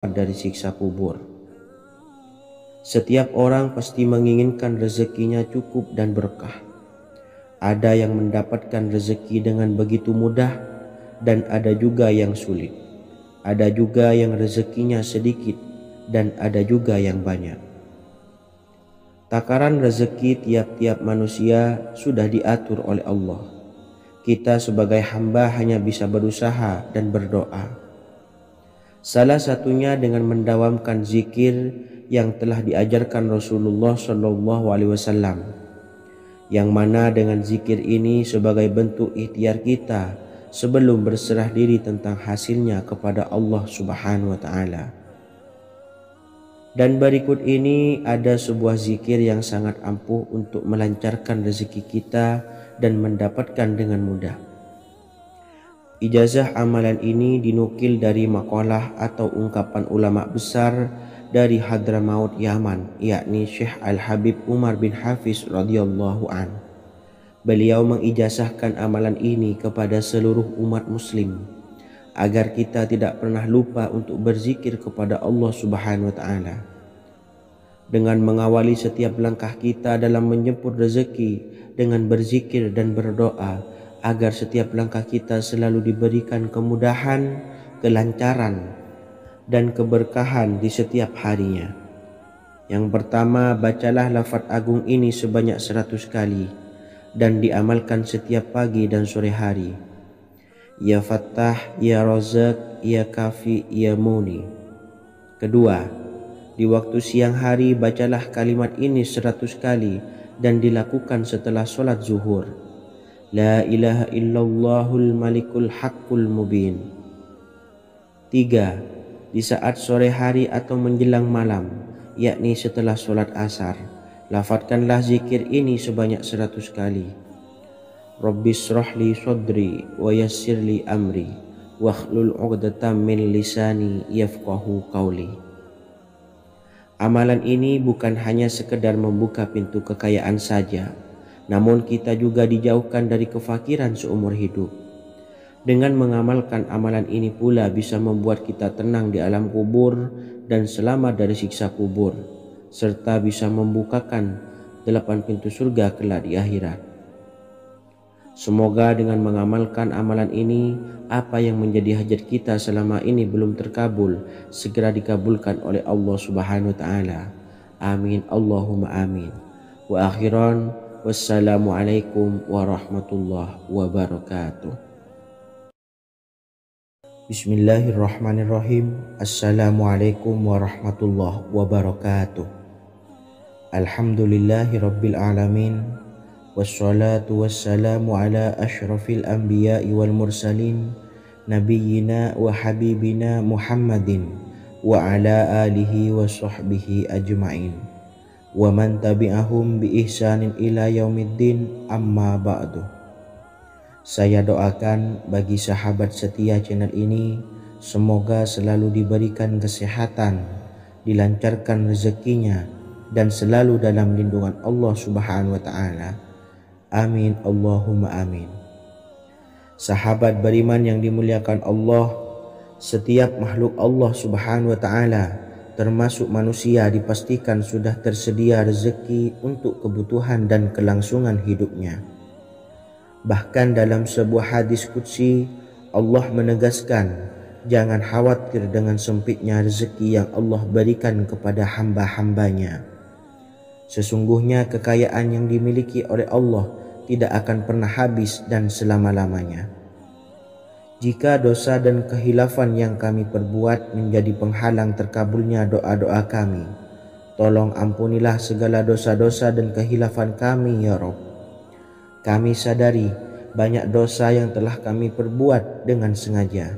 dari siksa kubur. Setiap orang pasti menginginkan rezekinya cukup dan berkah. Ada yang mendapatkan rezeki dengan begitu mudah dan ada juga yang sulit. Ada juga yang rezekinya sedikit dan ada juga yang banyak. Takaran rezeki tiap-tiap manusia sudah diatur oleh Allah. Kita sebagai hamba hanya bisa berusaha dan berdoa. Salah satunya dengan mendawamkan zikir yang telah diajarkan Rasulullah SAW, yang mana dengan zikir ini sebagai bentuk ikhtiar kita sebelum berserah diri tentang hasilnya kepada Allah Subhanahu wa Ta'ala. Dan berikut ini ada sebuah zikir yang sangat ampuh untuk melancarkan rezeki kita dan mendapatkan dengan mudah. Ijazah amalan ini dinukil dari makalah atau ungkapan ulama besar dari Hadramaut Yaman, yakni Syekh Al-Habib Umar bin Hafiz radhiyallahu an. Beliau mengijazahkan amalan ini kepada seluruh umat muslim agar kita tidak pernah lupa untuk berzikir kepada Allah Subhanahu wa Ta'ala. Dengan mengawali setiap langkah kita dalam menjemput rezeki dengan berzikir dan berdoa agar setiap langkah kita selalu diberikan kemudahan, kelancaran, dan keberkahan di setiap harinya. Yang pertama, bacalah lafaz agung ini sebanyak 100 kali dan diamalkan setiap pagi dan sore hari. Ya Fattah, Ya Razak, Ya Kafi, Ya Muni. Kedua, di waktu siang hari bacalah kalimat ini 100 kali dan dilakukan setelah sholat zuhur. La ilaha illallahul malikul haqqul mubin. 3. Di saat sore hari atau menjelang malam, yakni setelah sholat asar, lafadzkanlah zikir ini sebanyak 100 kali. Rabbis shrahli sodri wa yassirli amri wakhlul 'uqdatam min lisani yafqahu qawli. Amalan ini bukan hanya sekedar membuka pintu kekayaan saja, namun kita juga dijauhkan dari kefakiran seumur hidup. Dengan mengamalkan amalan ini pula bisa membuat kita tenang di alam kubur dan selamat dari siksa kubur, serta bisa membukakan 8 pintu surga kelak di akhirat. Semoga dengan mengamalkan amalan ini, apa yang menjadi hajat kita selama ini belum terkabul, segera dikabulkan oleh Allah Subhanahu wa Ta'ala. Amin Allahumma amin. Wa akhiran, wassalamualaikum warahmatullahi wabarakatuh. Bismillahirrahmanirrahim. Assalamualaikum warahmatullahi wabarakatuh. Alhamdulillahi rabbil alamin. Wassalatu wassalamu ala ashrafil anbiya'i wal mursalin nabiyyina wa habibina Muhammadin wa ala alihi wa sahbihi ajma'in wa man tabi'ahum bi ihsanin ila yaumiddin, amma ba'du. Saya doakan bagi sahabat setia channel ini, semoga selalu diberikan kesehatan, dilancarkan rezekinya, dan selalu dalam lindungan Allah Subhanahu wa Ta'ala. Amin Allahumma amin. Sahabat beriman yang dimuliakan Allah, setiap makhluk Allah Subhanahu wa Ta'ala termasuk manusia dipastikan sudah tersedia rezeki untuk kebutuhan dan kelangsungan hidupnya. Bahkan dalam sebuah hadis qudsi, Allah menegaskan, jangan khawatir dengan sempitnya rezeki yang Allah berikan kepada hamba-hambanya. Sesungguhnya kekayaan yang dimiliki oleh Allah tidak akan pernah habis dan selama-lamanya. Jika dosa dan kehilafan yang kami perbuat menjadi penghalang terkabulnya doa-doa kami, tolong ampunilah segala dosa-dosa dan kehilafan kami ya Rabb. Kami sadari banyak dosa yang telah kami perbuat dengan sengaja.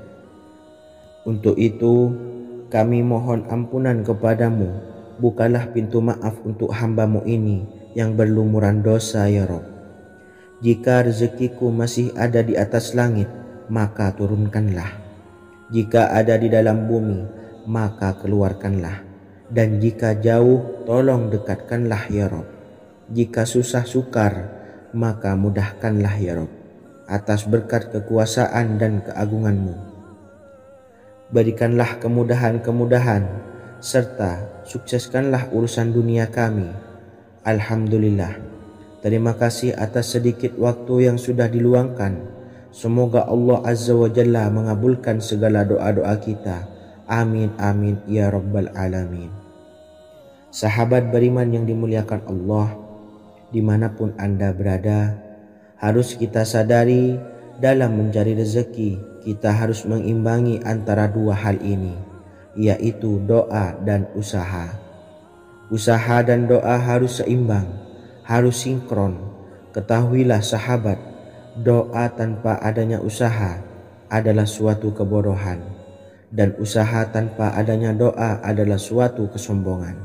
Untuk itu kami mohon ampunan kepadamu. Bukalah pintu maaf untuk hambamu ini yang berlumuran dosa ya Rabb. Jika rezekiku masih ada di atas langit, maka turunkanlah. Jika ada di dalam bumi, maka keluarkanlah. Dan jika jauh, tolong dekatkanlah ya Rabb. Jika susah sukar, maka mudahkanlah ya Rabb, atas berkat kekuasaan dan keagunganmu. Berikanlah kemudahan-kemudahan serta sukseskanlah urusan dunia kami. Alhamdulillah. Terima kasih atas sedikit waktu yang sudah diluangkan. Semoga Allah Azza wa Jalla mengabulkan segala doa-doa kita. Amin amin ya rabbal alamin. Sahabat beriman yang dimuliakan Allah, dimanapun Anda berada, harus kita sadari dalam mencari rezeki kita harus mengimbangi antara dua hal ini, yaitu doa dan usaha. Usaha dan doa harus seimbang, harus sinkron. Ketahuilah sahabat, doa tanpa adanya usaha adalah suatu kebodohan, dan usaha tanpa adanya doa adalah suatu kesombongan.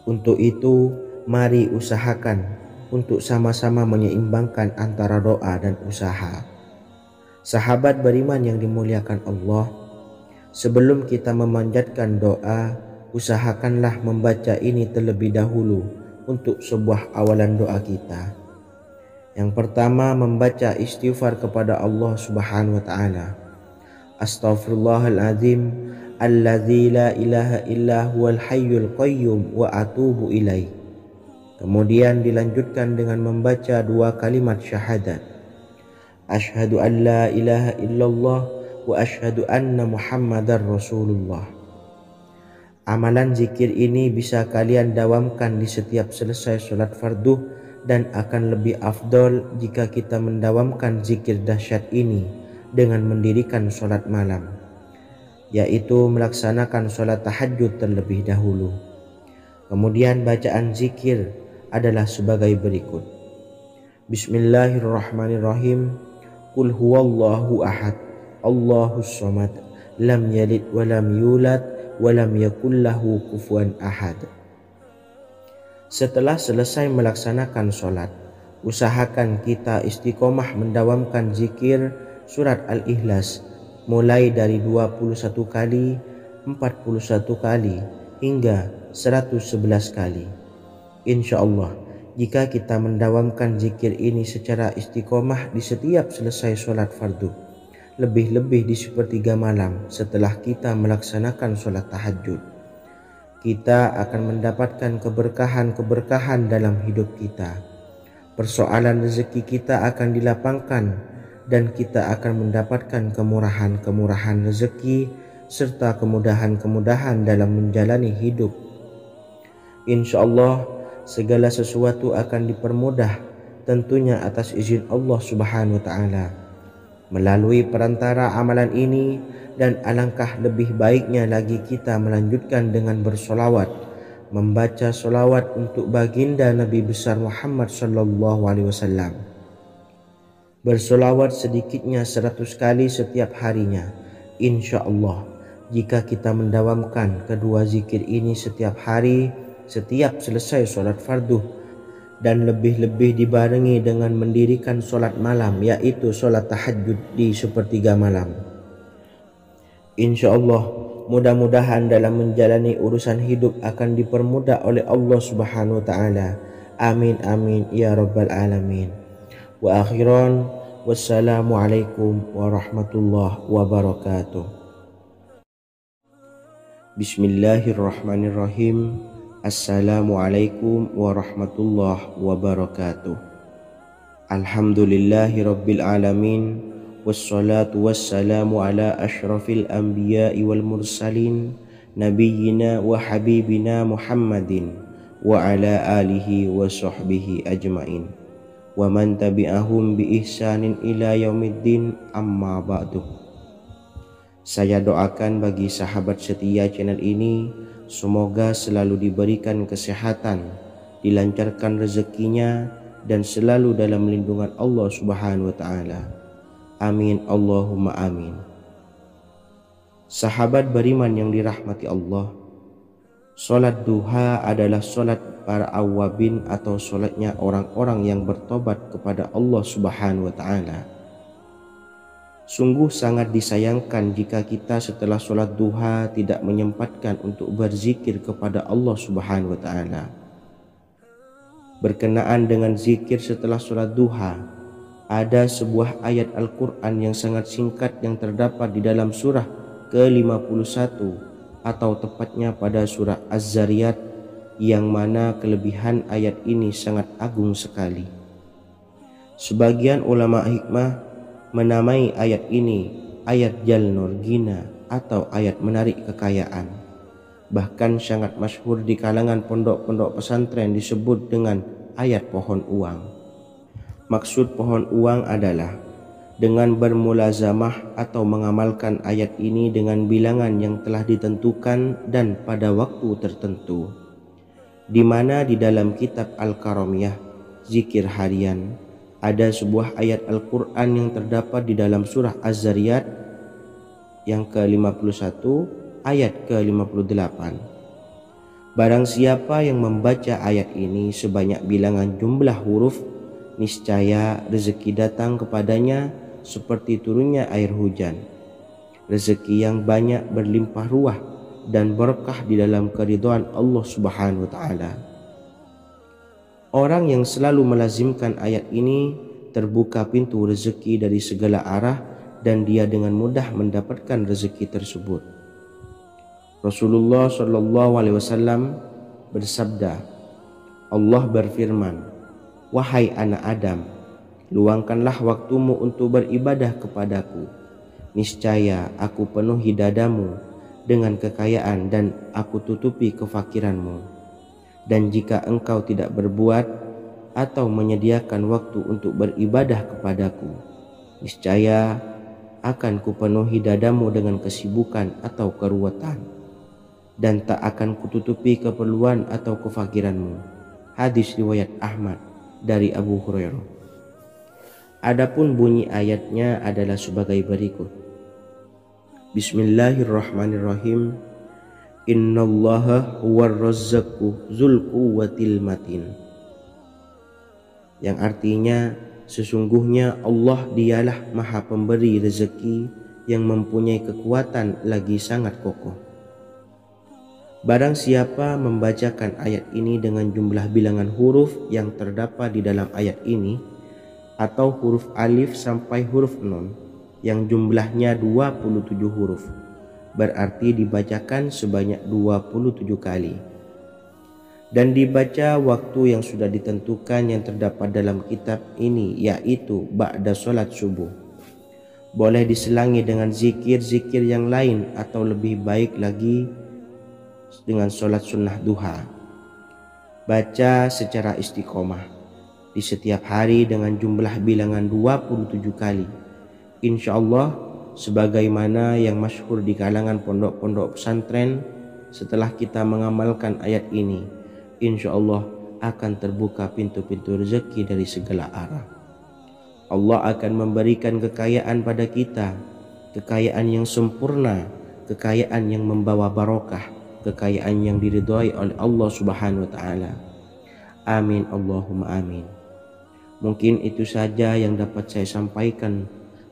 Untuk itu, mari usahakan untuk sama-sama menyeimbangkan antara doa dan usaha. Sahabat beriman yang dimuliakan Allah, sebelum kita memanjatkan doa, usahakanlah membaca ini terlebih dahulu untuk sebuah awalan doa kita. Yang pertama, membaca istighfar kepada Allah Subhanahu wa taala. Astaghfirullahaladzim alladzi la ilaha illa huwal hayyul qayyum wa atubu ilaih. Kemudian dilanjutkan dengan membaca dua kalimat syahadat. Asyhadu an la ilaha illallah wa asyhadu anna Muhammadar Rasulullah. Amalan zikir ini bisa kalian dawamkan di setiap selesai sholat fardu, dan akan lebih afdol jika kita mendawamkan zikir dahsyat ini dengan mendirikan sholat malam, yaitu melaksanakan sholat tahajud terlebih dahulu. Kemudian bacaan zikir adalah sebagai berikut. Bismillahirrahmanirrahim. Qul huwallahu ahad, Allahus samad, lam yalid wa lam yulad wa lam yakul lahu kufuwan ahad. Setelah selesai melaksanakan sholat, usahakan kita istiqomah mendawamkan zikir surat Al-Ikhlas mulai dari 21 kali, 41 kali, hingga 111 kali. Insya Allah, jika kita mendawamkan zikir ini secara istiqomah di setiap selesai sholat fardu, lebih-lebih di sepertiga malam setelah kita melaksanakan sholat tahajud, kita akan mendapatkan keberkahan-keberkahan dalam hidup kita. Persoalan rezeki kita akan dilapangkan, dan kita akan mendapatkan kemurahan-kemurahan rezeki serta kemudahan-kemudahan dalam menjalani hidup. Insya Allah, segala sesuatu akan dipermudah, tentunya atas izin Allah Subhanahu wa taala melalui perantara amalan ini. Dan alangkah lebih baiknya lagi kita melanjutkan dengan bersolawat, membaca solawat untuk baginda Nabi besar Muhammad sallallahu alaihi wasallam. Bersolawat sedikitnya 100 kali setiap harinya. Insya Allah, jika kita mendawamkan kedua zikir ini setiap hari, setiap selesai sholat fardu, dan lebih-lebih dibarengi dengan mendirikan sholat malam, yaitu sholat tahajud di sepertiga malam, insya Allah mudah-mudahan dalam menjalani urusan hidup akan dipermudah oleh Allah Subhanahu wa taala. Amin amin ya rabbal alamin. Wa akhiran, wassalamualaikum warahmatullahi wabarakatuh. Bismillahirrahmanirrahim. Assalamualaikum warahmatullahi wabarakatuh. Alhamdulillahi rabbil alamin. Wassalatu wassalamu ala ashrafil anbiya'i wal mursalin, nabiyyina wa habibina Muhammadin wa ala alihi wa sahbihi ajmain, wa man tabi'ahum bi ihsanin ila yaumiddin, amma ba'du. Saya doakan bagi sahabat setia channel ini, semoga selalu diberikan kesehatan, dilancarkan rezekinya, dan selalu dalam lindungan Allah Subhanahu wa taala. Amin Allahumma amin. Sahabat beriman yang dirahmati Allah, sholat duha adalah sholat para awabin atau sholatnya orang-orang yang bertobat kepada Allah Subhanahu wa ta'ala. Sungguh sangat disayangkan jika kita setelah sholat duha tidak menyempatkan untuk berzikir kepada Allah Subhanahu wa ta'ala. Berkenaan dengan zikir setelah sholat duha, ada sebuah ayat Al-Quran yang sangat singkat yang terdapat di dalam surah ke-51 atau tepatnya pada surah Az-Zariyat, yang mana kelebihan ayat ini sangat agung sekali. Sebagian ulama hikmah menamai ayat ini ayat Jalnur Gina atau ayat menarik kekayaan. Bahkan sangat masyhur di kalangan pondok-pondok pesantren disebut dengan ayat pohon uang. Maksud pohon uang adalah dengan bermulazamah atau mengamalkan ayat ini dengan bilangan yang telah ditentukan dan pada waktu tertentu, di mana di dalam kitab Al-Karamiyah Zikir Harian ada sebuah ayat Al-Quran yang terdapat di dalam surah Az-Zariyat yang ke-51 ayat ke-58. Barang siapa yang membaca ayat ini sebanyak bilangan jumlah huruf, niscaya rezeki datang kepadanya seperti turunnya air hujan, rezeki yang banyak berlimpah ruah dan berkah di dalam keridhaan Allah Subhanahu wa taala. Orang yang selalu melazimkan ayat ini terbuka pintu rezeki dari segala arah dan dia dengan mudah mendapatkan rezeki tersebut. Rasulullah SAW bersabda, Allah berfirman, "Wahai anak Adam, luangkanlah waktumu untuk beribadah kepadaku. Niscaya aku penuhi dadamu dengan kekayaan dan aku tutupi kefakiranmu. Dan jika engkau tidak berbuat atau menyediakan waktu untuk beribadah kepadaku, niscaya akan kupenuhi dadamu dengan kesibukan atau keruwetan, dan tak akan kututupi keperluan atau kefakiranmu." Hadis riwayat Ahmad dari Abu Hurairah. Adapun bunyi ayatnya adalah sebagai berikut. Bismillahirrahmanirrahim. Innallaha huwar razzaqu dzul quwwatil matin. Yang artinya, sesungguhnya Allah dialah maha pemberi rezeki yang mempunyai kekuatan lagi sangat kokoh. Barang siapa membacakan ayat ini dengan jumlah bilangan huruf yang terdapat di dalam ayat ini, atau huruf alif sampai huruf nun yang jumlahnya 27 huruf, berarti dibacakan sebanyak 27 kali, dan dibaca waktu yang sudah ditentukan yang terdapat dalam kitab ini, yaitu ba'da sholat subuh. Boleh diselangi dengan zikir-zikir yang lain atau lebih baik lagi dengan sholat sunnah duha. Baca secara istiqomah di setiap hari dengan jumlah bilangan 27 kali. Insya Allah, sebagaimana yang masyhur di kalangan pondok-pondok pesantren, setelah kita mengamalkan ayat ini, insya Allah akan terbuka pintu-pintu rezeki dari segala arah. Allah akan memberikan kekayaan pada kita, kekayaan yang sempurna, kekayaan yang membawa barokah, kekayaan yang diridhai oleh Allah Subhanahu wa taala. Amin Allahumma amin. Mungkin itu saja yang dapat saya sampaikan.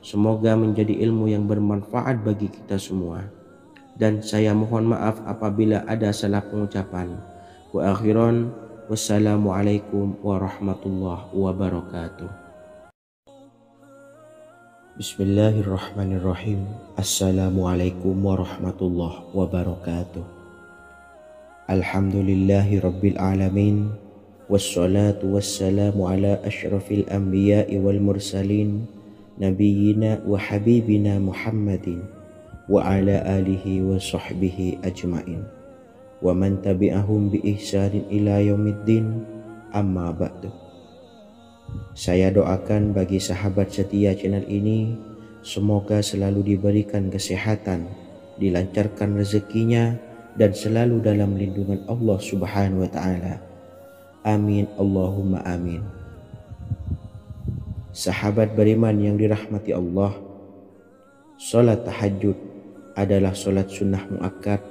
Semoga menjadi ilmu yang bermanfaat bagi kita semua. Dan saya mohon maaf apabila ada salah pengucapan. Wa akhiran, wassalamualaikum warahmatullahi wabarakatuh. Bismillahirrahmanirrahim. Assalamualaikum warahmatullahi wabarakatuh. Alhamdulillahi rabbil alamin. Wassalatu wassalamu ala asyrafil anbiya'i wal mursalin, nabiyyina wa habibina Muhammadin wa ala alihi wa sahbihi ajmain wa man tabi'ahum bi ihsanin ila yaumiddin, amma ba'du. Saya doakan bagi sahabat setia channel ini, semoga selalu diberikan kesehatan, dilancarkan rezekinya, dan selalu dalam lindungan Allah Subhanahu wa ta'ala. Amin Allahumma amin. Sahabat beriman yang dirahmati Allah, salat tahajud adalah salat sunnah muakkad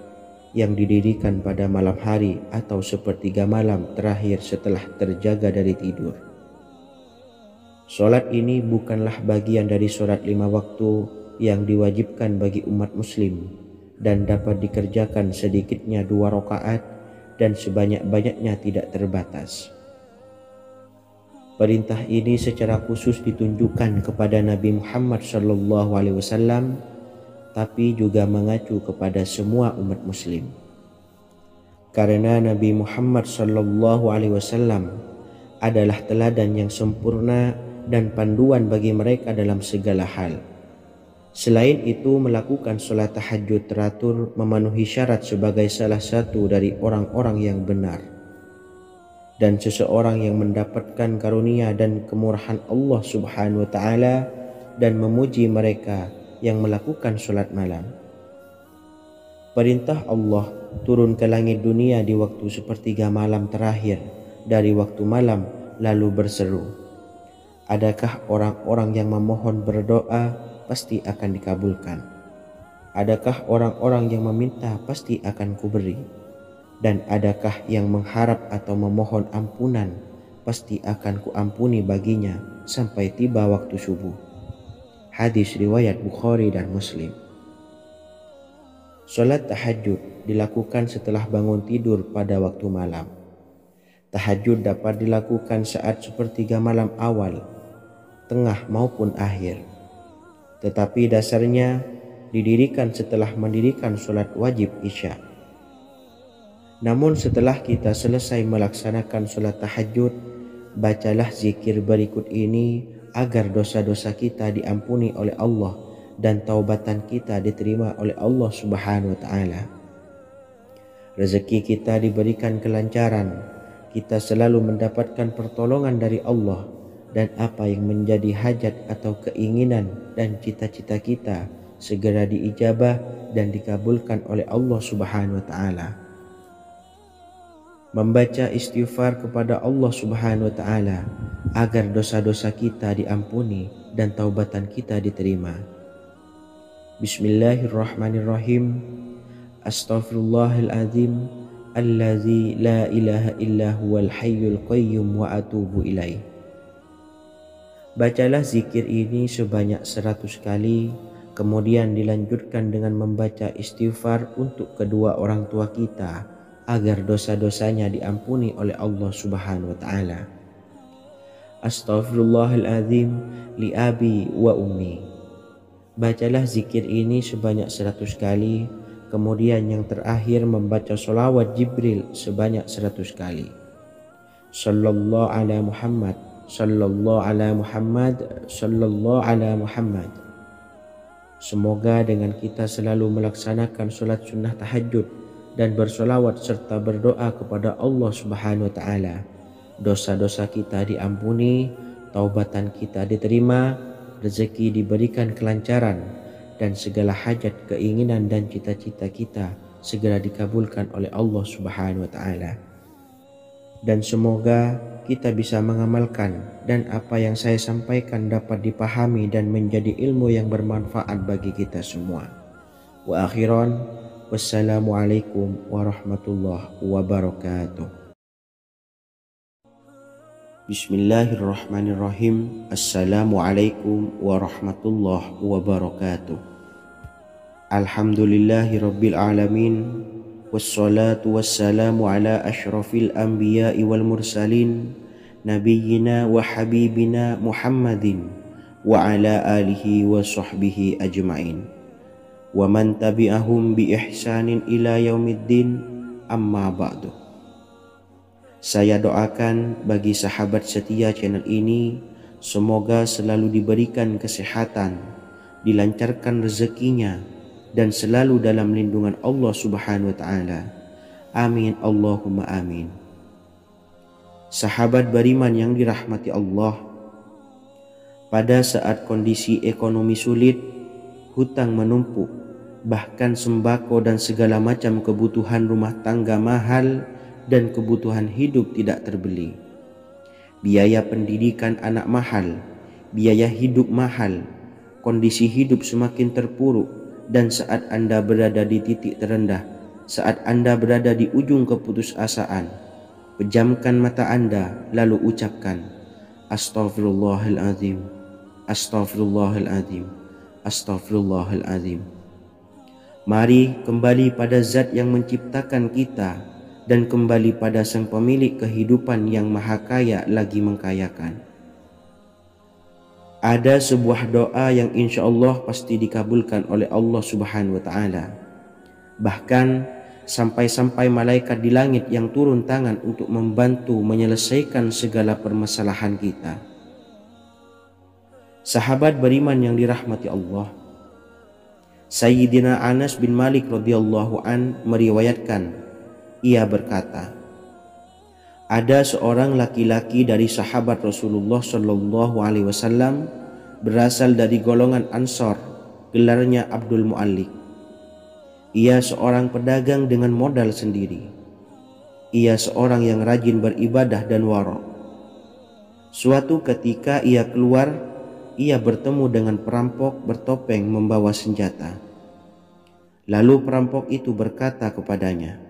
yang didirikan pada malam hari atau sepertiga malam terakhir setelah terjaga dari tidur. Salat ini bukanlah bagian dari salat 5 waktu yang diwajibkan bagi umat muslim dan dapat dikerjakan sedikitnya 2 rakaat dan sebanyak-banyaknya tidak terbatas. Perintah ini secara khusus ditunjukkan kepada Nabi Muhammad SAW tapi juga mengacu kepada semua umat muslim. Karena Nabi Muhammad SAW adalah teladan yang sempurna dan panduan bagi mereka dalam segala hal. Selain itu, melakukan sholat tahajud teratur memenuhi syarat sebagai salah satu dari orang-orang yang benar. Dan seseorang yang mendapatkan karunia dan kemurahan Allah Subhanahu wa Ta'ala dan memuji mereka yang melakukan sholat malam. Perintah Allah turun ke langit dunia di waktu sepertiga malam terakhir dari waktu malam, lalu berseru, adakah orang-orang yang memohon berdoa pasti akan dikabulkan? Adakah orang-orang yang meminta pasti akan kuberi? Dan adakah yang mengharap atau memohon ampunan pasti akan kuampuni baginya sampai tiba waktu subuh. Hadis riwayat Bukhari dan Muslim. Salat tahajud dilakukan setelah bangun tidur pada waktu malam. Tahajud dapat dilakukan saat sepertiga malam awal, tengah maupun akhir. Tetapi dasarnya didirikan setelah mendirikan salat wajib Isya. Namun setelah kita selesai melaksanakan salat tahajud, bacalah zikir berikut ini agar dosa-dosa kita diampuni oleh Allah dan taubatan kita diterima oleh Allah Subhanahu wa Ta'ala. Rezeki kita diberikan kelancaran, kita selalu mendapatkan pertolongan dari Allah, dan apa yang menjadi hajat atau keinginan dan cita-cita kita segera diijabah dan dikabulkan oleh Allah Subhanahu wa Ta'ala. Membaca istighfar kepada Allah Subhanahu wa Ta'ala agar dosa-dosa kita diampuni dan taubatan kita diterima. Bismillahirrahmanirrahim. Astaghfirullahaladzim allazi la ilaha illa huwal hayyul qayyum wa atubu ilaih. Bacalah zikir ini sebanyak 100 kali, kemudian dilanjutkan dengan membaca istighfar untuk kedua orang tua kita agar dosa-dosanya diampuni oleh Allah Subhanahu wa Ta'ala. Astaghfirullahaladzim li abi wa ummi. Bacalah zikir ini sebanyak 100 kali, kemudian yang terakhir membaca sholawat Jibril sebanyak 100 kali. Sallallahu ala Muhammad, sallallahu ala Muhammad, sallallahu ala Muhammad. Semoga dengan kita selalu melaksanakan sholat sunnah tahajud dan bersolawat serta berdoa kepada Allah Subhanahu wa Ta'ala, dosa-dosa kita diampuni, taubatan kita diterima, rezeki diberikan kelancaran, dan segala hajat, keinginan dan cita-cita kita segera dikabulkan oleh Allah Subhanahu wa Ta'ala. Dan semoga kita bisa mengamalkan dan apa yang saya sampaikan dapat dipahami dan menjadi ilmu yang bermanfaat bagi kita semua. Wa akhiran, wassalamualaikum warahmatullahi wabarakatuh. Bismillahirrahmanirrahim. Assalamualaikum warahmatullahi wabarakatuh. Alhamdulillahi rabbil alamin. Wassalatu wassalamu ala ashrafil anbiya'i wal mursalin, nabiyyina wa habibina Muhammadin wa ala alihi wa sahbihi ajma'in. Wa man tabi'ahum bi ihsanin ila yaumiddin, amma ba'du. Saya doakan bagi sahabat setia channel ini, semoga selalu diberikan kesehatan, dilancarkan rezekinya, dan selalu dalam lindungan Allah Subhanahu wa Ta'ala. Amin Allahumma amin. Sahabat beriman yang dirahmati Allah, pada saat kondisi ekonomi sulit, hutang menumpuk, bahkan sembako dan segala macam kebutuhan rumah tangga mahal dan kebutuhan hidup tidak terbeli. Biaya pendidikan anak mahal, biaya hidup mahal, kondisi hidup semakin terpuruk, dan saat Anda berada di titik terendah, saat Anda berada di ujung keputusasaan, pejamkan mata Anda lalu ucapkan, Astaghfirullahaladzim, Astaghfirullahaladzim, Astaghfirullahaladzim. Mari kembali pada Zat yang menciptakan kita dan kembali pada Sang Pemilik kehidupan yang maha kaya lagi mengkayakan. Ada sebuah doa yang insya Allah pasti dikabulkan oleh Allah Subhanahu wa Ta'ala. Bahkan sampai-sampai malaikat di langit yang turun tangan untuk membantu menyelesaikan segala permasalahan kita. Sahabat beriman yang dirahmati Allah, Sayyidina Anas bin Malik radhiyallahu an meriwayatkan, ia berkata, ada seorang laki-laki dari sahabat Rasulullah Shallallahu Alaihi Wasallam berasal dari golongan Ansor, gelarnya Abdul Mu'allik. Ia seorang pedagang dengan modal sendiri. Ia seorang yang rajin beribadah dan wara'. Suatu ketika ia keluar, ia bertemu dengan perampok bertopeng membawa senjata. Lalu perampok itu berkata kepadanya,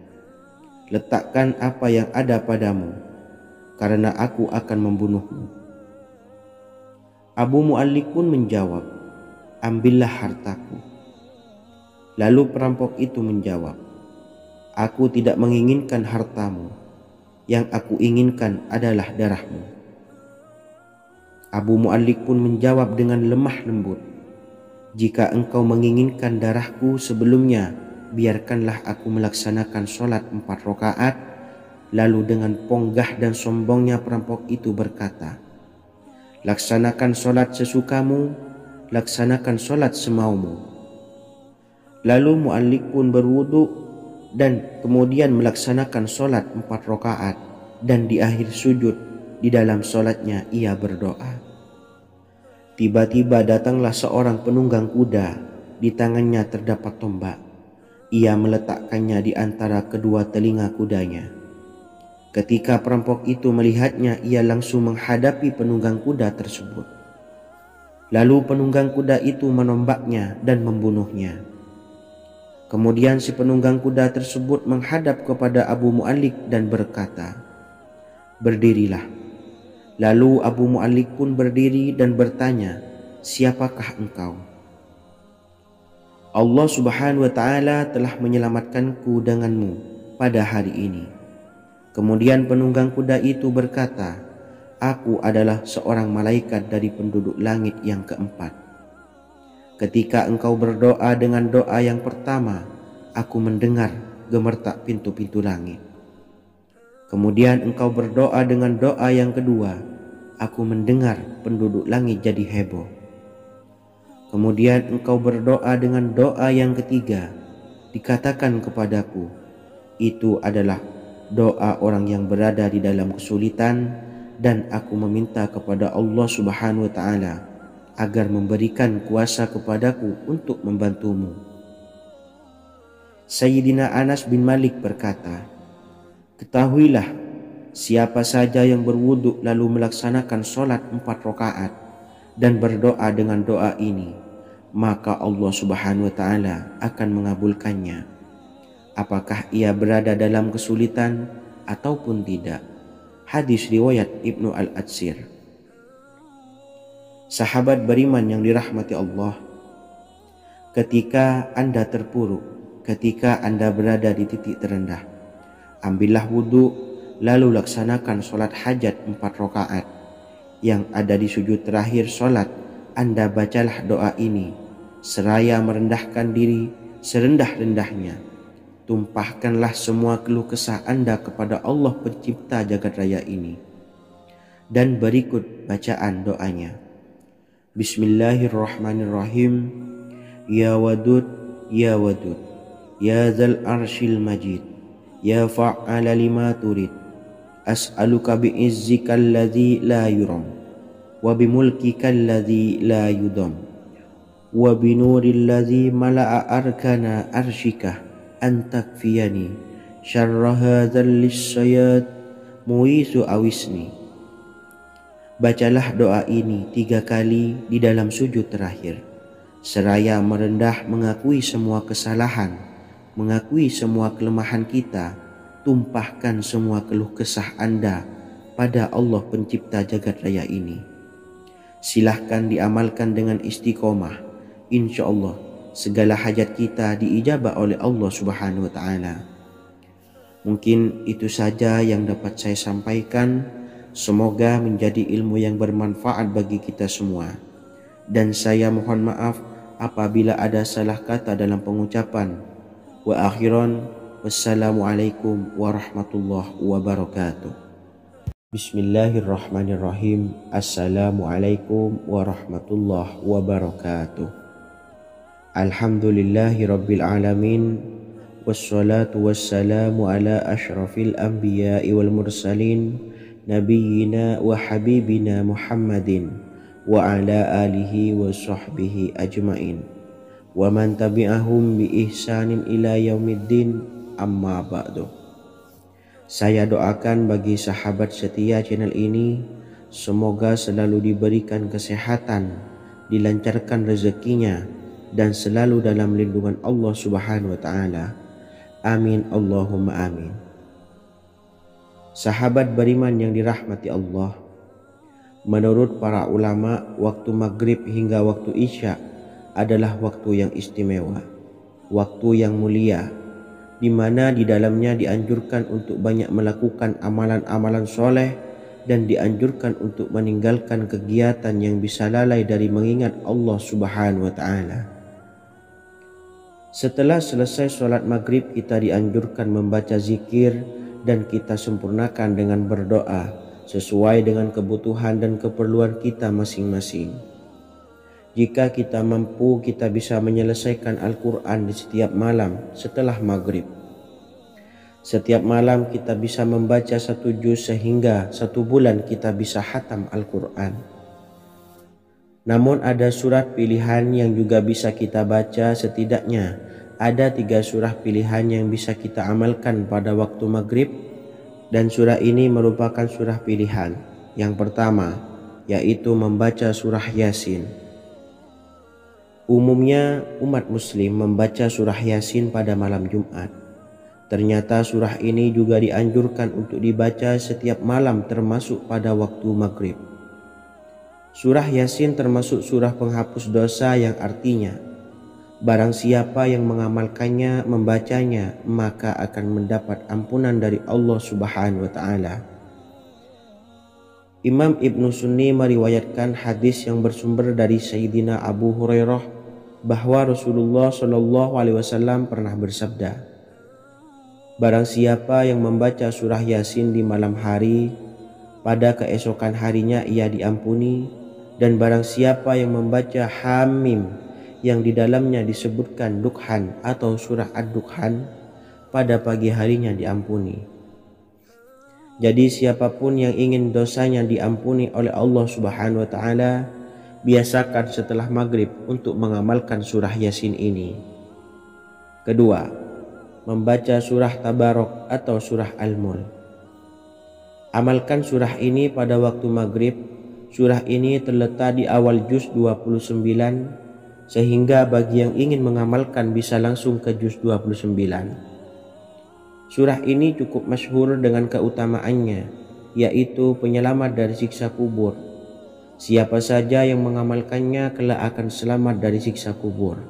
letakkan apa yang ada padamu, karena aku akan membunuhmu. Abu Mu'allik pun menjawab, ambillah hartaku. Lalu perampok itu menjawab, aku tidak menginginkan hartamu, yang aku inginkan adalah darahmu. Abu Mu'allik pun menjawab dengan lemah lembut, jika engkau menginginkan darahku sebelumnya, biarkanlah aku melaksanakan sholat 4 rakaat. Lalu dengan ponggah dan sombongnya perampok itu berkata, laksanakan sholat sesukamu, laksanakan sholat semaumu. Lalu Mu'allik pun berwudu dan kemudian melaksanakan sholat 4 rakaat, dan di akhir sujud di dalam sholatnya ia berdoa. Tiba-tiba datanglah seorang penunggang kuda, di tangannya terdapat tombak. Ia meletakkannya di antara kedua telinga kudanya. Ketika perampok itu melihatnya, ia langsung menghadapi penunggang kuda tersebut. Lalu penunggang kuda itu menombaknya dan membunuhnya. Kemudian si penunggang kuda tersebut menghadap kepada Abu Mu'allik dan berkata, berdirilah. Lalu Abu Mu'allik pun berdiri dan bertanya, siapakah engkau? Allah Subhanahu wa Ta'ala telah menyelamatkanku denganmu pada hari ini. Kemudian penunggang kuda itu berkata, aku adalah seorang malaikat dari penduduk langit yang keempat. Ketika engkau berdoa dengan doa yang pertama, aku mendengar gemertak pintu-pintu langit. Kemudian engkau berdoa dengan doa yang kedua, aku mendengar penduduk langit jadi heboh. Kemudian engkau berdoa dengan doa yang ketiga, dikatakan kepadaku, itu adalah doa orang yang berada di dalam kesulitan, dan aku meminta kepada Allah Subhanahu wa Ta'ala agar memberikan kuasa kepadaku untuk membantumu. Sayyidina Anas bin Malik berkata, ketahuilah, siapa saja yang berwudu lalu melaksanakan sholat 4 rakaat dan berdoa dengan doa ini, maka Allah Subhanahu wa Ta'ala akan mengabulkannya, apakah ia berada dalam kesulitan ataupun tidak. Hadis riwayat Ibnu Al-Atsir. Sahabat beriman yang dirahmati Allah, ketika Anda terpuruk, ketika Anda berada di titik terendah, ambillah wudu, lalu laksanakan sholat hajat 4 rakaat. Yang ada di sujud terakhir sholat, Anda bacalah doa ini, seraya merendahkan diri serendah-rendahnya. Tumpahkanlah semua keluh kesah Anda kepada Allah pencipta jagat raya ini. Dan berikut bacaan doanya. Bismillahirrahmanirrahim. Ya Wadud, Ya Wadud, Ya Zal Arshil Majid, Ya fa'ala lima turid, as'aluka bi'izzika alladhi la yuram, wa bimulkika alladhi la yudam, wa binuril ladhi mala'a arkana arshika, antakfiyani syarra hadzal lisyayad muisu awisni. Bacalah doa ini 3 kali di dalam sujud terakhir, seraya merendah mengakui semua kesalahan, mengakui semua kelemahan kita. Tumpahkan semua keluh kesah Anda pada Allah pencipta jagat raya ini. Silahkan diamalkan dengan istiqomah. Insya Allah segala hajat kita diijabah oleh Allah Subhanahu wa Ta'ala. Mungkin itu saja yang dapat saya sampaikan. Semoga menjadi ilmu yang bermanfaat bagi kita semua. dan saya mohon maaf apabila ada salah kata dalam pengucapan. Wa akhiran, wassalamualaikum warahmatullahi wabarakatuh. Bismillahirrahmanirrahim. Assalamualaikum warahmatullahi wabarakatuh. Alhamdulillahi rabbil alamin. Wassalatu wassalamu ala ashrafil anbiya'i wal mursalin, nabiyyina wa habibina Muhammadin wa ala alihi wa sahbihi ajmain wa man tabi'ahum bi ihsanin ila yaumiddin, amma ba'du. Saya doakan bagi sahabat setia channel ini, semoga selalu diberikan kesehatan, dilancarkan rezekinya, dan selalu dalam lindungan Allah Subhanahu wa Ta'ala. Amin Allahumma amin. Sahabat beriman yang dirahmati Allah, menurut para ulama, waktu maghrib hingga waktu isya adalah waktu yang istimewa, waktu yang mulia, di mana di dalamnya dianjurkan untuk banyak melakukan amalan-amalan soleh dan dianjurkan untuk meninggalkan kegiatan yang bisa lalai dari mengingat Allah Subhanahu wa Ta'ala. Setelah selesai sholat maghrib, kita dianjurkan membaca zikir dan kita sempurnakan dengan berdoa sesuai dengan kebutuhan dan keperluan kita masing-masing. Jika kita mampu, kita bisa menyelesaikan Al-Quran di setiap malam setelah maghrib. Setiap malam kita bisa membaca 1 juz sehingga 1 bulan kita bisa khatam Al-Quran. Namun ada surat pilihan yang juga bisa kita baca. Setidaknya ada 3 surah pilihan yang bisa kita amalkan pada waktu maghrib, dan surah ini merupakan surah pilihan. Yang pertama yaitu membaca surah Yasin. Umumnya umat muslim membaca surah Yasin pada malam Jumat. Ternyata surah ini juga dianjurkan untuk dibaca setiap malam termasuk pada waktu maghrib. Surah Yasin termasuk surah penghapus dosa, yang artinya barang siapa yang mengamalkannya, membacanya, maka akan mendapat ampunan dari Allah Subhanahu wa Ta'ala. Imam Ibnu Sunni meriwayatkan hadis yang bersumber dari Sayyidina Abu Hurairah bahwa Rasulullah Shallallahu Alaihi Wasallam pernah bersabda, barang siapa yang membaca surah Yasin di malam hari, pada keesokan harinya ia diampuni. Dan barang siapa yang membaca Hamim yang di dalamnya disebutkan Dukhan atau surah Ad-Dukhan, pada pagi harinya diampuni. Jadi siapapun yang ingin dosanya diampuni oleh Allah Subhanahu wa Ta'ala, biasakan setelah maghrib untuk mengamalkan surah Yasin ini. Kedua, membaca surah Tabarok atau surah Al-Mulk. Amalkan surah ini pada waktu maghrib. Surah ini terletak di awal juz 29, sehingga bagi yang ingin mengamalkan bisa langsung ke juz 29. Surah ini cukup masyhur dengan keutamaannya, yaitu penyelamat dari siksa kubur. Siapa saja yang mengamalkannya kelak akan selamat dari siksa kubur.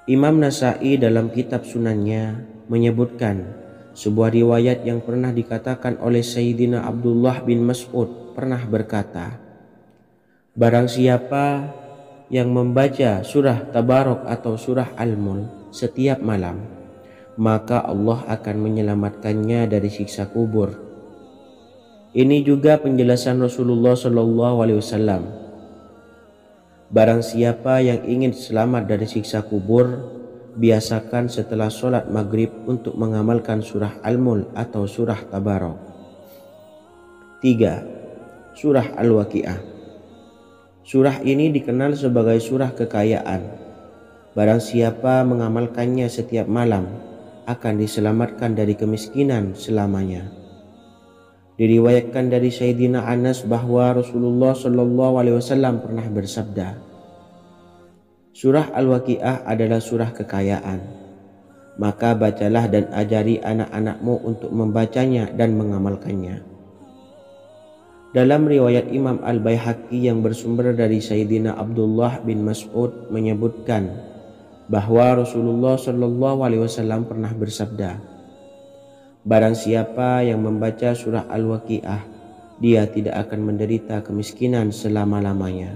Imam Nasa'i dalam kitab Sunannya menyebutkan sebuah riwayat yang pernah dikatakan oleh Sayyidina Abdullah bin Mas'ud pernah berkata, barang siapa yang membaca surah Tabarok atau surah Al-Mulk setiap malam, maka Allah akan menyelamatkannya dari siksa kubur. Ini juga penjelasan Rasulullah Shallallahu Alaihi Wasallam. Barang siapa yang ingin selamat dari siksa kubur, biasakan setelah sholat maghrib untuk mengamalkan surah Al-Mulk atau surah Tabarok. 3. Surah Al-Waqi'ah. Surah ini dikenal sebagai surah kekayaan. Barang siapa mengamalkannya setiap malam akan diselamatkan dari kemiskinan selamanya. Diriwayatkan dari Sayyidina Anas bahwa Rasulullah Shallallahu Alaihi Wasallam pernah bersabda, surah Al-Waqi'ah adalah surah kekayaan. Maka bacalah dan ajari anak-anakmu untuk membacanya dan mengamalkannya. Dalam riwayat Imam Al-Baihaqi yang bersumber dari Sayyidina Abdullah bin Mas'ud menyebutkan bahwa Rasulullah Shallallahu Alaihi Wasallam pernah bersabda, barang siapa yang membaca surah Al-Waqi'ah, dia tidak akan menderita kemiskinan selama-lamanya.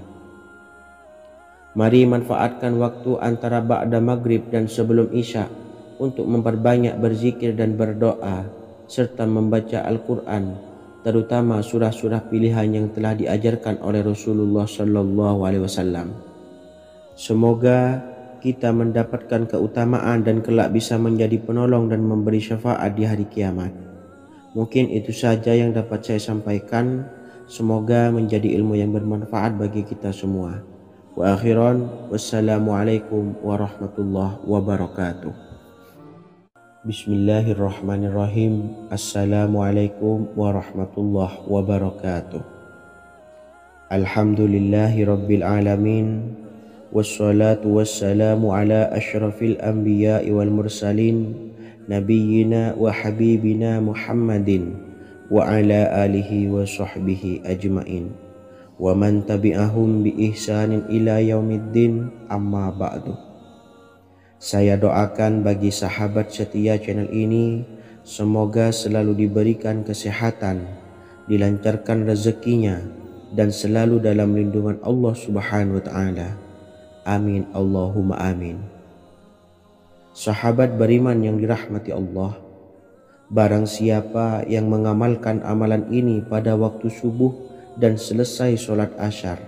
Mari manfaatkan waktu antara ba'da maghrib dan sebelum isya untuk memperbanyak berzikir dan berdoa serta membaca Al-Quran, terutama surah-surah pilihan yang telah diajarkan oleh Rasulullah SAW. Semoga kita mendapatkan keutamaan dan kelak bisa menjadi penolong dan memberi syafaat di hari kiamat. Mungkin itu saja yang dapat saya sampaikan. Semoga menjadi ilmu yang bermanfaat bagi kita semua. Wa akhiran, wassalamualaikum warahmatullahi wabarakatuh. Bismillahirrahmanirrahim. Assalamualaikum warahmatullahi wabarakatuh. Alhamdulillahi rabbil alamin. Wassalatu wassalamu ala ashrafil anbiya'i wal mursalin, nabiyyina wa habibina Muhammadin wa ala alihi wa sahbihi ajmain wa man tabi'ahum bi ihsanin ila yaumiddin, amma ba'du. Saya doakan bagi sahabat setia channel ini, semoga selalu diberikan kesehatan, dilancarkan rezekinya, dan selalu dalam lindungan Allah Subhanahu wa ta'ala. Amin Allahumma amin. Sahabat beriman yang dirahmati Allah, barang siapa yang mengamalkan amalan ini pada waktu subuh dan selesai sholat asyar,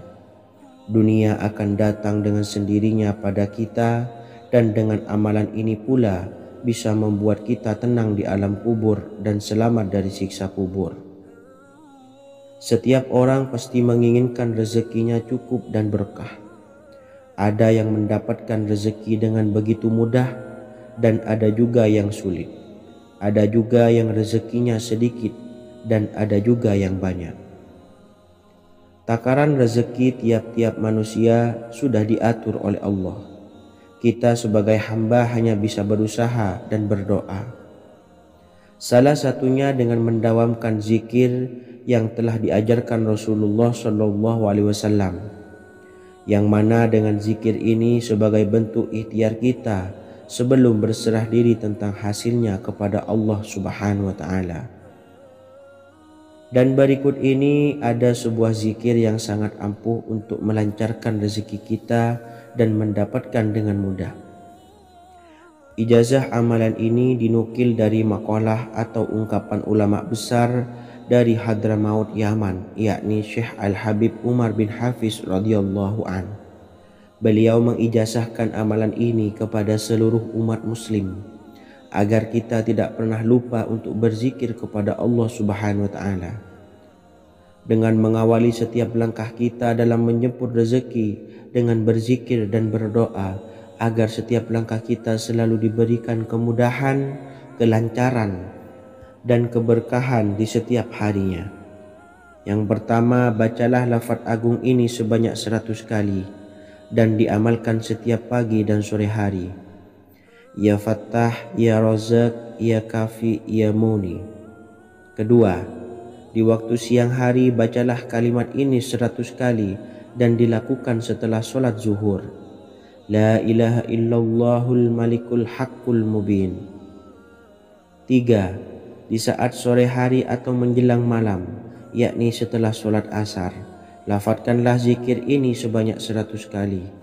dunia akan datang dengan sendirinya pada kita, dan dengan amalan ini pula bisa membuat kita tenang di alam kubur dan selamat dari siksa kubur. Setiap orang pasti menginginkan rezekinya cukup dan berkah. Ada yang mendapatkan rezeki dengan begitu mudah, dan ada juga yang sulit. Ada juga yang rezekinya sedikit, dan ada juga yang banyak. Takaran rezeki tiap-tiap manusia sudah diatur oleh Allah. Kita sebagai hamba hanya bisa berusaha dan berdoa. Salah satunya dengan mendawamkan zikir yang telah diajarkan Rasulullah SAW, yang mana dengan zikir ini sebagai bentuk ikhtiar kita sebelum berserah diri tentang hasilnya kepada Allah Subhanahu wa ta'ala. Dan berikut ini ada sebuah zikir yang sangat ampuh untuk melancarkan rezeki kita dan mendapatkan dengan mudah. Ijazah amalan ini dinukil dari makalah atau ungkapan ulama besar dari Hadramaut Yaman, yakni Syekh Al-Habib Umar bin Hafiz radhiyallahu an. Beliau mengijazahkan amalan ini kepada seluruh umat muslim agar kita tidak pernah lupa untuk berzikir kepada Allah Subhanahu wa ta'ala. Dengan mengawali setiap langkah kita dalam menjemput rezeki dengan berzikir dan berdoa agar setiap langkah kita selalu diberikan kemudahan, kelancaran, dan keberkahan di setiap harinya. Yang pertama, bacalah lafaz agung ini sebanyak 100 kali dan diamalkan setiap pagi dan sore hari. Ya Fattah, Ya Razak, Ya Kafi, Ya Muni. Kedua, di waktu siang hari bacalah kalimat ini 100 kali dan dilakukan setelah sholat zuhur. La ilaha illallahul malikul haqqul mubin. 3. Di saat sore hari atau menjelang malam, yakni setelah sholat asar, lafadzkanlah zikir ini sebanyak 100 kali.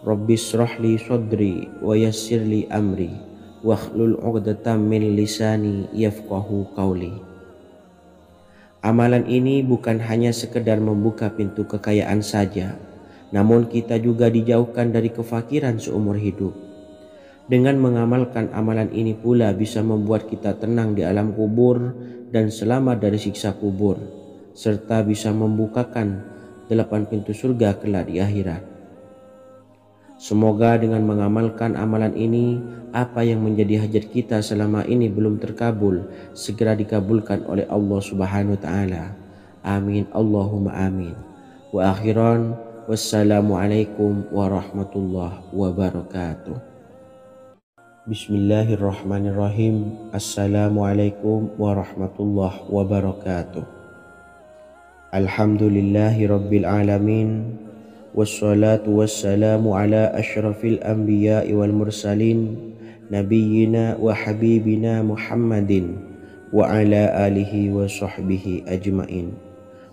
Rabbishrahli sodri wa yassirli amri wakhlul 'uqdatam min lisani yafqahu qawli. Amalan ini bukan hanya sekedar membuka pintu kekayaan saja, namun kita juga dijauhkan dari kefakiran seumur hidup. Dengan mengamalkan amalan ini pula bisa membuat kita tenang di alam kubur dan selamat dari siksa kubur, serta bisa membukakan 8 pintu surga kelak di akhirat. Semoga dengan mengamalkan amalan ini, apa yang menjadi hajat kita selama ini belum terkabul, segera dikabulkan oleh Allah Subhanahu wa ta'ala. Amin Allahumma amin. Wa akhiran, wassalamualaikum warahmatullahi wabarakatuh. Bismillahirrahmanirrahim. Assalamualaikum warahmatullahi wabarakatuh. Alhamdulillahi rabbil alamin. Wassalatu wassalamu ala ashrafil anbiya'i wal mursalin, nabiyyina wa habibina Muhammadin wa ala alihi wa sahbihi ajmain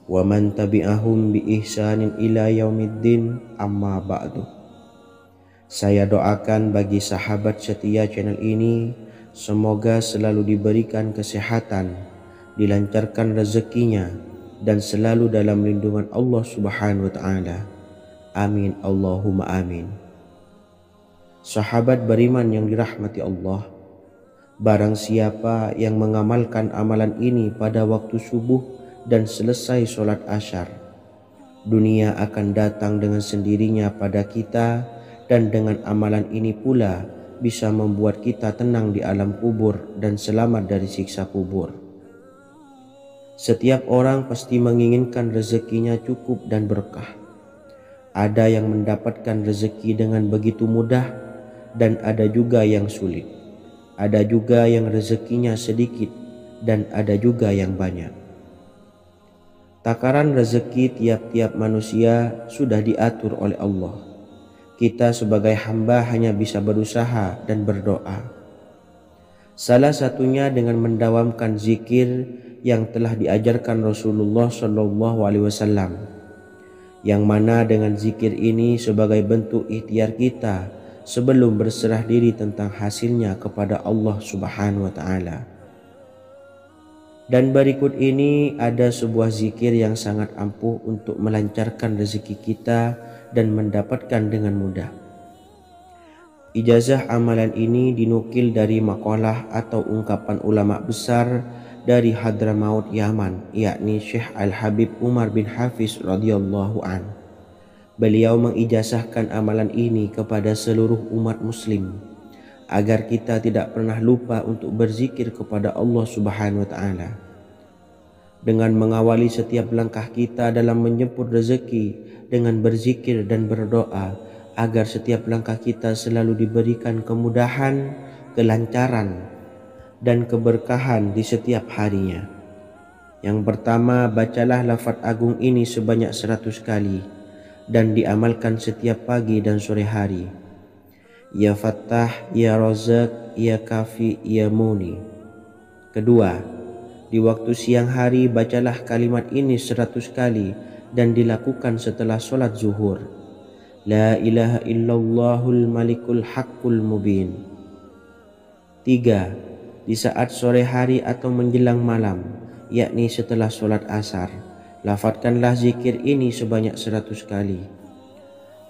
wa man tabi'ahum bi ihsanin ila yaumiddin, amma ba'du. Saya doakan bagi sahabat setia channel ini, semoga selalu diberikan kesehatan, dilancarkan rezekinya, dan selalu dalam lindungan Allah Subhanahu wa Ta'ala. Amin Allahumma amin. Sahabat beriman yang dirahmati Allah, barang siapa yang mengamalkan amalan ini pada waktu subuh dan selesai sholat asyar, dunia akan datang dengan sendirinya pada kita, dan dengan amalan ini pula bisa membuat kita tenang di alam kubur dan selamat dari siksa kubur. Setiap orang pasti menginginkan rezekinya cukup dan berkah. Ada yang mendapatkan rezeki dengan begitu mudah, dan ada juga yang sulit. Ada juga yang rezekinya sedikit, dan ada juga yang banyak. Takaran rezeki tiap-tiap manusia sudah diatur oleh Allah. Kita sebagai hamba hanya bisa berusaha dan berdoa. Salah satunya dengan mendawamkan zikir yang telah diajarkan Rasulullah SAW, yang mana dengan zikir ini sebagai bentuk ikhtiar kita sebelum berserah diri tentang hasilnya kepada Allah Subhanahu wa Ta'ala. Dan berikut ini ada sebuah zikir yang sangat ampuh untuk melancarkan rezeki kita dan mendapatkan dengan mudah. Ijazah amalan ini dinukil dari makalah atau ungkapan ulama besar dari Hadramaut Yaman, yakni Syekh Al-Habib Umar bin Hafiz radhiyallahu an. Beliau mengijazahkan amalan ini kepada seluruh umat muslim agar kita tidak pernah lupa untuk berzikir kepada Allah Subhanahu wa Ta'ala. Dengan mengawali setiap langkah kita dalam menjemput rezeki dengan berzikir dan berdoa agar setiap langkah kita selalu diberikan kemudahan, kelancaran, dan keberkahan di setiap harinya. Yang pertama, bacalah lafaz agung ini sebanyak 100 kali dan diamalkan setiap pagi dan sore hari. Ya Fattah, Ya Razak, Ya Kafi, Ya Muni. Kedua, di waktu siang hari bacalah kalimat ini 100 kali dan dilakukan setelah sholat zuhur. La ilaha illallahul malikul haqqul mubin. 3. Di saat sore hari atau menjelang malam, yakni setelah sholat asar, lafadzkanlah zikir ini sebanyak 100 kali.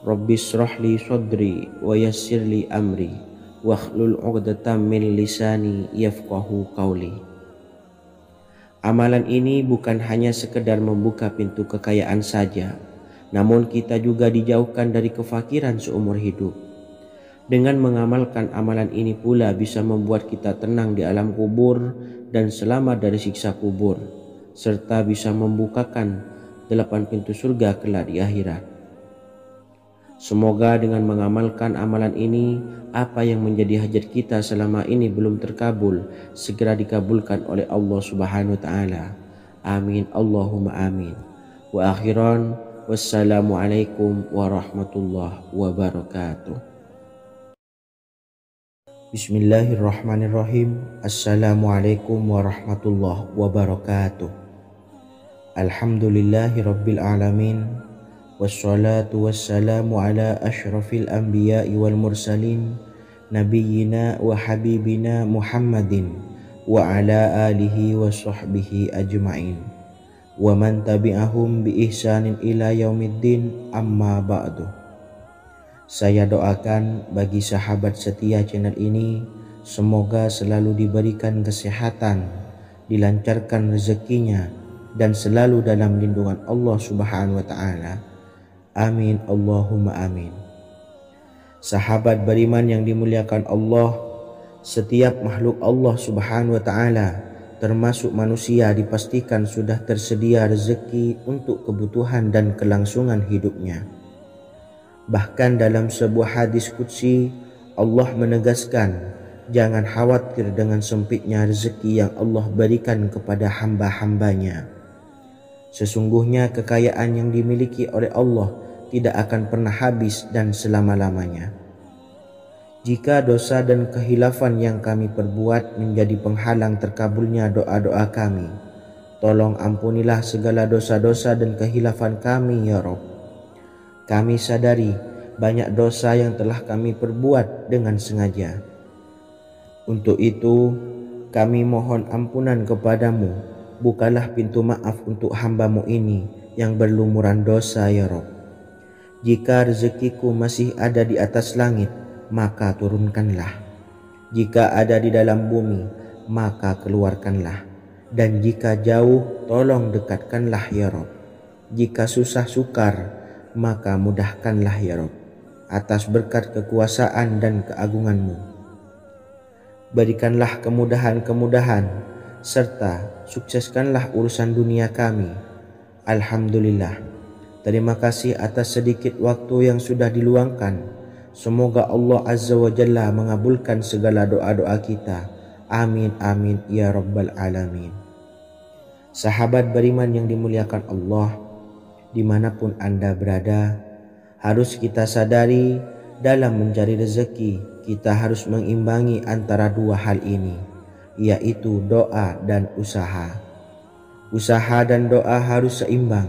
Rabbis shrahli sadri wa yassirli amri wakhlul 'uqdatam min lisani yafqahu qawli. Amalan ini bukan hanya sekedar membuka pintu kekayaan saja, namun kita juga dijauhkan dari kefakiran seumur hidup. Dengan mengamalkan amalan ini pula bisa membuat kita tenang di alam kubur dan selamat dari siksa kubur, serta bisa membukakan 8 pintu surga kelak di akhirat. Semoga dengan mengamalkan amalan ini, apa yang menjadi hajat kita selama ini belum terkabul, segera dikabulkan oleh Allah Subhanahu wa Ta'ala. Amin Allahumma amin. Wa akhiran, wassalamualaikum warahmatullahi wabarakatuh. Bismillahirrahmanirrahim. Assalamualaikum warahmatullahi wabarakatuh. Alhamdulillahi rabbil alamin. Wassalatu wassalamu ala ashrafil anbiya'i wal mursalin, nabiyyina wa habibina Muhammadin wa ala alihi wa sahbihi ajma'in, wa man tabi'ahum bi ihsanin ila yaumiddin, amma ba'du. Saya doakan bagi sahabat setia channel ini, semoga selalu diberikan kesehatan, dilancarkan rezekinya, dan selalu dalam lindungan Allah Subhanahu wa Ta'ala. Amin Allahumma amin. Sahabat beriman yang dimuliakan Allah, setiap makhluk Allah Subhanahu wa Ta'ala termasuk manusia dipastikan sudah tersedia rezeki untuk kebutuhan dan kelangsungan hidupnya. Bahkan dalam sebuah hadis qudsi, Allah menegaskan, jangan khawatir dengan sempitnya rezeki yang Allah berikan kepada hamba-hambanya. Sesungguhnya kekayaan yang dimiliki oleh Allah tidak akan pernah habis dan selama-lamanya. Jika dosa dan kehilafan yang kami perbuat menjadi penghalang terkabulnya doa-doa kami, Tolong ampunilah segala dosa-dosa dan kehilafan kami ya Rabb. Kami sadari banyak dosa yang telah kami perbuat dengan sengaja. Untuk itu kami mohon ampunan kepadamu. Bukalah pintu maaf untuk hamba-Mu ini yang berlumuran dosa ya Rabb. Jika rezekiku masih ada di atas langit, maka turunkanlah. Jika ada di dalam bumi, maka keluarkanlah. Dan jika jauh, tolong dekatkanlah ya Rabb. Jika susah sukar, maka mudahkanlah ya Rabb, atas berkat kekuasaan dan keagungan-Mu. Berikanlah kemudahan-kemudahan, serta sukseskanlah urusan dunia kami. Alhamdulillah. Terima kasih atas sedikit waktu yang sudah diluangkan. Semoga Allah Azza wa Jalla mengabulkan segala doa-doa kita. Amin amin ya rabbal alamin. Sahabat beriman yang dimuliakan Allah, dimanapun Anda berada, harus kita sadari dalam mencari rezeki kita harus mengimbangi antara dua hal ini, yaitu doa dan usaha. Usaha dan doa harus seimbang,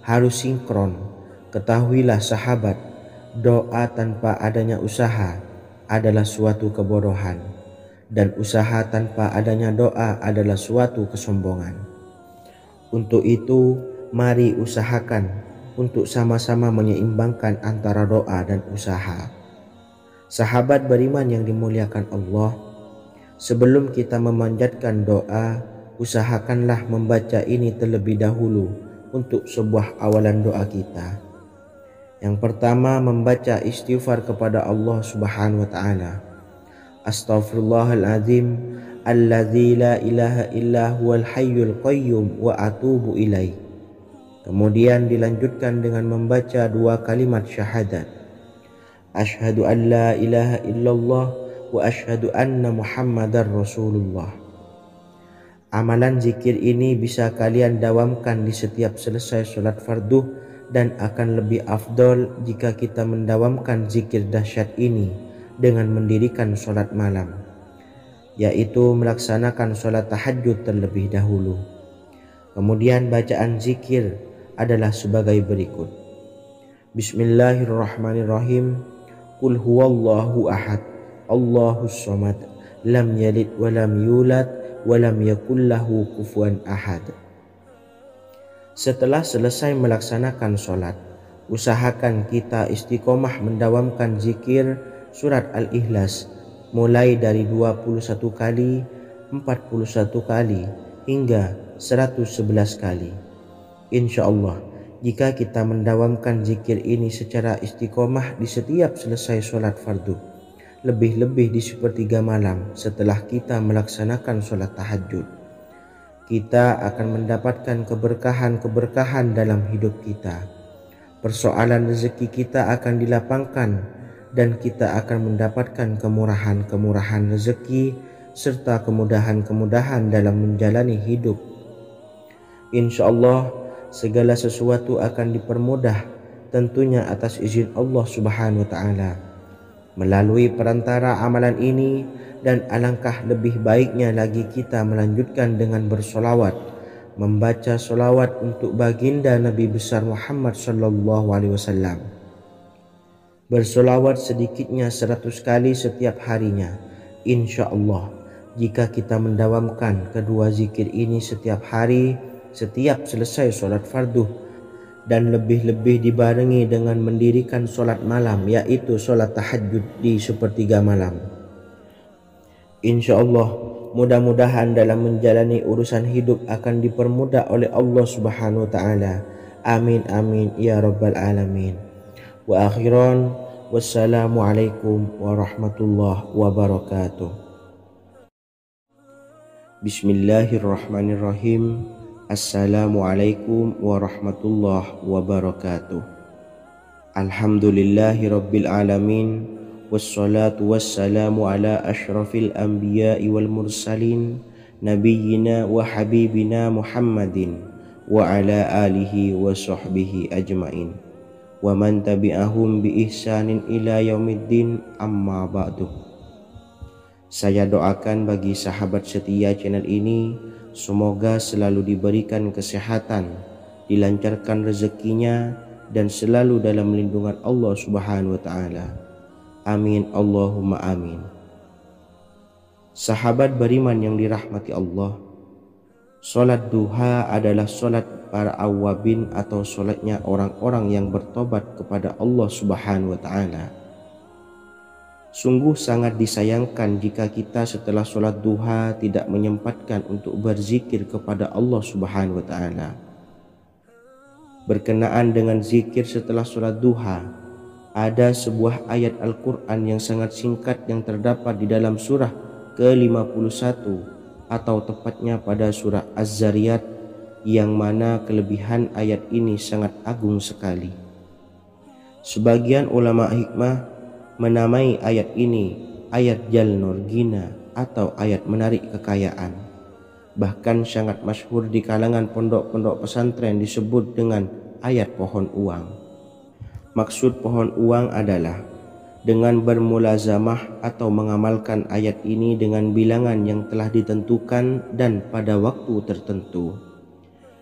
harus sinkron. Ketahuilah sahabat, doa tanpa adanya usaha adalah suatu kebodohan, dan usaha tanpa adanya doa adalah suatu kesombongan. Untuk itu, mari usahakan untuk sama-sama menyeimbangkan antara doa dan usaha. Sahabat beriman yang dimuliakan Allah, sebelum kita memanjatkan doa, usahakanlah membaca ini terlebih dahulu untuk sebuah awalan doa kita. Yang pertama, membaca istighfar kepada Allah Subhanahu wa taala. Astaghfirullahaladzim alladzi la ilaha illa huwal hayyul qayyum wa atubu ilaih. Kemudian dilanjutkan dengan membaca dua kalimat syahadat. Asyhadu an la ilaha illallah wa asyhadu anna Muhammadar Rasulullah. Amalan zikir ini bisa kalian dawamkan di setiap selesai sholat fardu, dan akan lebih afdol jika kita mendawamkan zikir dahsyat ini dengan mendirikan sholat malam, yaitu melaksanakan sholat tahajud terlebih dahulu. Kemudian bacaan zikir adalah sebagai berikut. Bismillahirrahmanirrahim. Qul huwallahu ahad, Allahus samad, lam yalid wa lam yulad wa lam yakul lahu kufuwan ahad. Setelah selesai melaksanakan sholat, usahakan kita istiqomah mendawamkan zikir surat Al-Ikhlas mulai dari 21 kali, 41 kali, hingga 111 kali. Insya Allah, jika kita mendawamkan zikir ini secara istiqomah di setiap selesai sholat fardu, lebih-lebih di sepertiga malam setelah kita melaksanakan sholat tahajud, kita akan mendapatkan keberkahan-keberkahan dalam hidup kita. Persoalan rezeki kita akan dilapangkan, dan kita akan mendapatkan kemurahan-kemurahan rezeki serta kemudahan-kemudahan dalam menjalani hidup. Insya Allah, segala sesuatu akan dipermudah, tentunya atas izin Allah Subhanahu wa taala. Melalui perantara amalan ini, dan alangkah lebih baiknya lagi kita melanjutkan dengan bersolawat, membaca solawat untuk baginda Nabi besar Muhammad sallallahu alaihi wasallam. Bersolawat sedikitnya 100 kali setiap harinya. Insya Allah, jika kita mendawamkan kedua zikir ini setiap hari, setiap selesai sholat fardu, dan lebih-lebih dibarengi dengan mendirikan sholat malam, yaitu sholat tahajud di sepertiga malam, insya Allah, mudah-mudahan dalam menjalani urusan hidup akan dipermudah oleh Allah Subhanahu wa ta'ala. Amin amin ya rabbal alamin. Wa akhiran, wassalamualaikum warahmatullahi wabarakatuh. Bismillahirrahmanirrahim. Assalamualaikum warahmatullahi wabarakatuh. Alhamdulillahi rabbil alamin, wassalatu wassalamu ala ashrafil anbiya'i wal mursalin, nabiyyina wa habibina Muhammadin wa ala alihi wa sahbihi ajmain, wa man tabi'ahum bi ihsanin ila yaumiddin, amma ba'du. Saya doakan bagi sahabat setia channel ini, semoga selalu diberikan kesehatan, dilancarkan rezekinya, dan selalu dalam lindungan Allah Subhanahu wa Ta'ala. Amin Allahumma amin. Sahabat beriman yang dirahmati Allah, solat duha adalah solat para awabin atau solatnya orang-orang yang bertobat kepada Allah Subhanahu wa Ta'ala. Sungguh sangat disayangkan jika kita setelah solat duha tidak menyempatkan untuk berzikir kepada Allah Subhanahu wa Ta'ala. Berkenaan dengan zikir setelah solat duha, ada sebuah ayat Al-Quran yang sangat singkat yang terdapat di dalam surah ke-51 atau tepatnya pada surah Az-Zariyat, yang mana kelebihan ayat ini sangat agung sekali. Sebagian ulama hikmah menamai ayat ini ayat Jalnur Gina atau ayat menarik kekayaan. Bahkan sangat masyhur di kalangan pondok-pondok pesantren disebut dengan ayat pohon uang. Maksud pohon uang adalah dengan bermulazamah atau mengamalkan ayat ini dengan bilangan yang telah ditentukan dan pada waktu tertentu,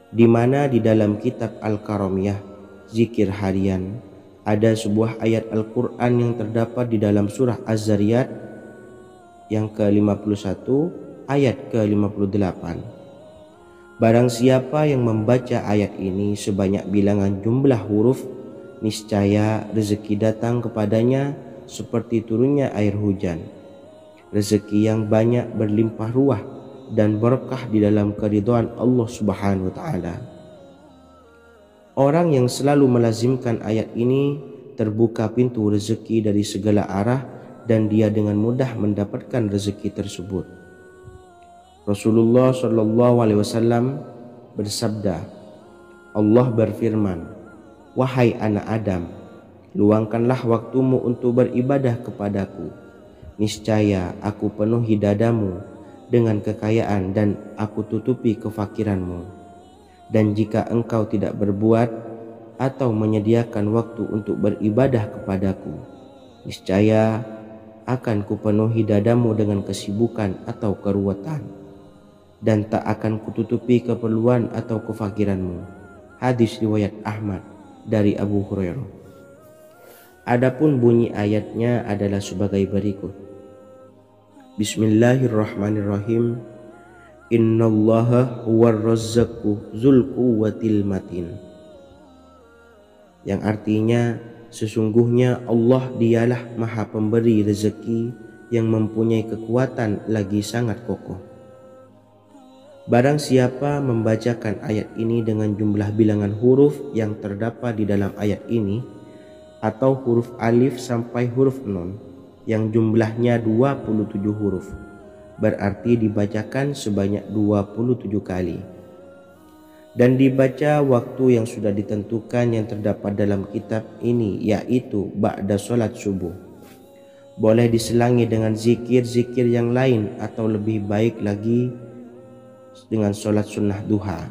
di mana di dalam kitab Al-Karamiyah zikir harian ada sebuah ayat Al-Quran yang terdapat di dalam surah Az-Zariyat yang ke-51 ayat ke-58. Barang siapa yang membaca ayat ini sebanyak bilangan jumlah huruf, niscaya rezeki datang kepadanya seperti turunnya air hujan, rezeki yang banyak berlimpah ruah dan berkah di dalam keridhaan Allah Subhanahu wa Ta'ala. Orang yang selalu melazimkan ayat ini terbuka pintu rezeki dari segala arah dan dia dengan mudah mendapatkan rezeki tersebut. Rasulullah SAW bersabda, Allah berfirman, "Wahai anak Adam, luangkanlah waktumu untuk beribadah kepadaku. Niscaya aku penuhi dadamu dengan kekayaan dan aku tutupi kefakiranmu. Dan jika engkau tidak berbuat atau menyediakan waktu untuk beribadah kepadaku, niscaya akan kupenuhi dadamu dengan kesibukan atau keruwetan, dan tak akan kututupi keperluan atau kefakiranmu." Hadis riwayat Ahmad dari Abu Hurairah. Adapun bunyi ayatnya adalah sebagai berikut. Bismillahirrahmanirrahim. Innallaha huwar razzaqu dzul quwwatil matin. Yang artinya, sesungguhnya Allah dialah maha pemberi rezeki yang mempunyai kekuatan lagi sangat kokoh. Barang siapa membacakan ayat ini dengan jumlah bilangan huruf yang terdapat di dalam ayat ini, atau huruf alif sampai huruf nun yang jumlahnya 27 huruf, berarti dibacakan sebanyak 27 kali, dan dibaca waktu yang sudah ditentukan yang terdapat dalam kitab ini, yaitu ba'da sholat subuh. Boleh diselangi dengan zikir-zikir yang lain atau lebih baik lagi dengan sholat sunnah duha.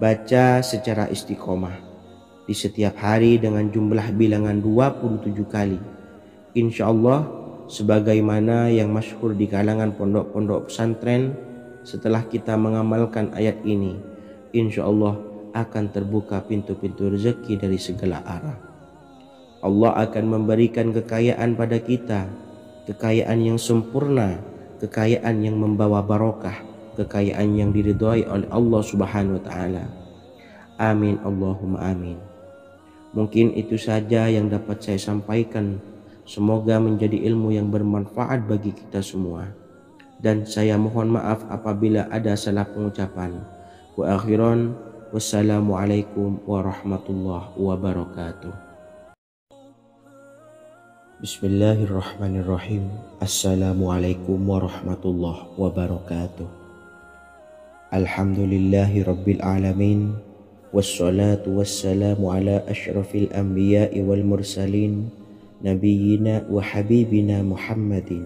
Baca secara istiqomah di setiap hari dengan jumlah bilangan 27 kali. Insya Allah, sebagaimana yang masyhur di kalangan pondok-pondok pesantren, setelah kita mengamalkan ayat ini, insya Allah akan terbuka pintu-pintu rezeki dari segala arah. Allah akan memberikan kekayaan pada kita, kekayaan yang sempurna, kekayaan yang membawa barokah, kekayaan yang diridhai oleh Allah Subhanahu wa Ta'ala. Amin Allahumma amin. Mungkin itu saja yang dapat saya sampaikan. Semoga menjadi ilmu yang bermanfaat bagi kita semua. Dan saya mohon maaf apabila ada salah pengucapan. Wa akhiran, wassalamualaikum warahmatullahi wabarakatuh. Bismillahirrahmanirrahim. Assalamualaikum warahmatullahi wabarakatuh. Alhamdulillahi rabbil alamin. Wassalatu wassalamu ala asyrafil anbiya'i wal mursalin, nabiyyina wa habibina Muhammadin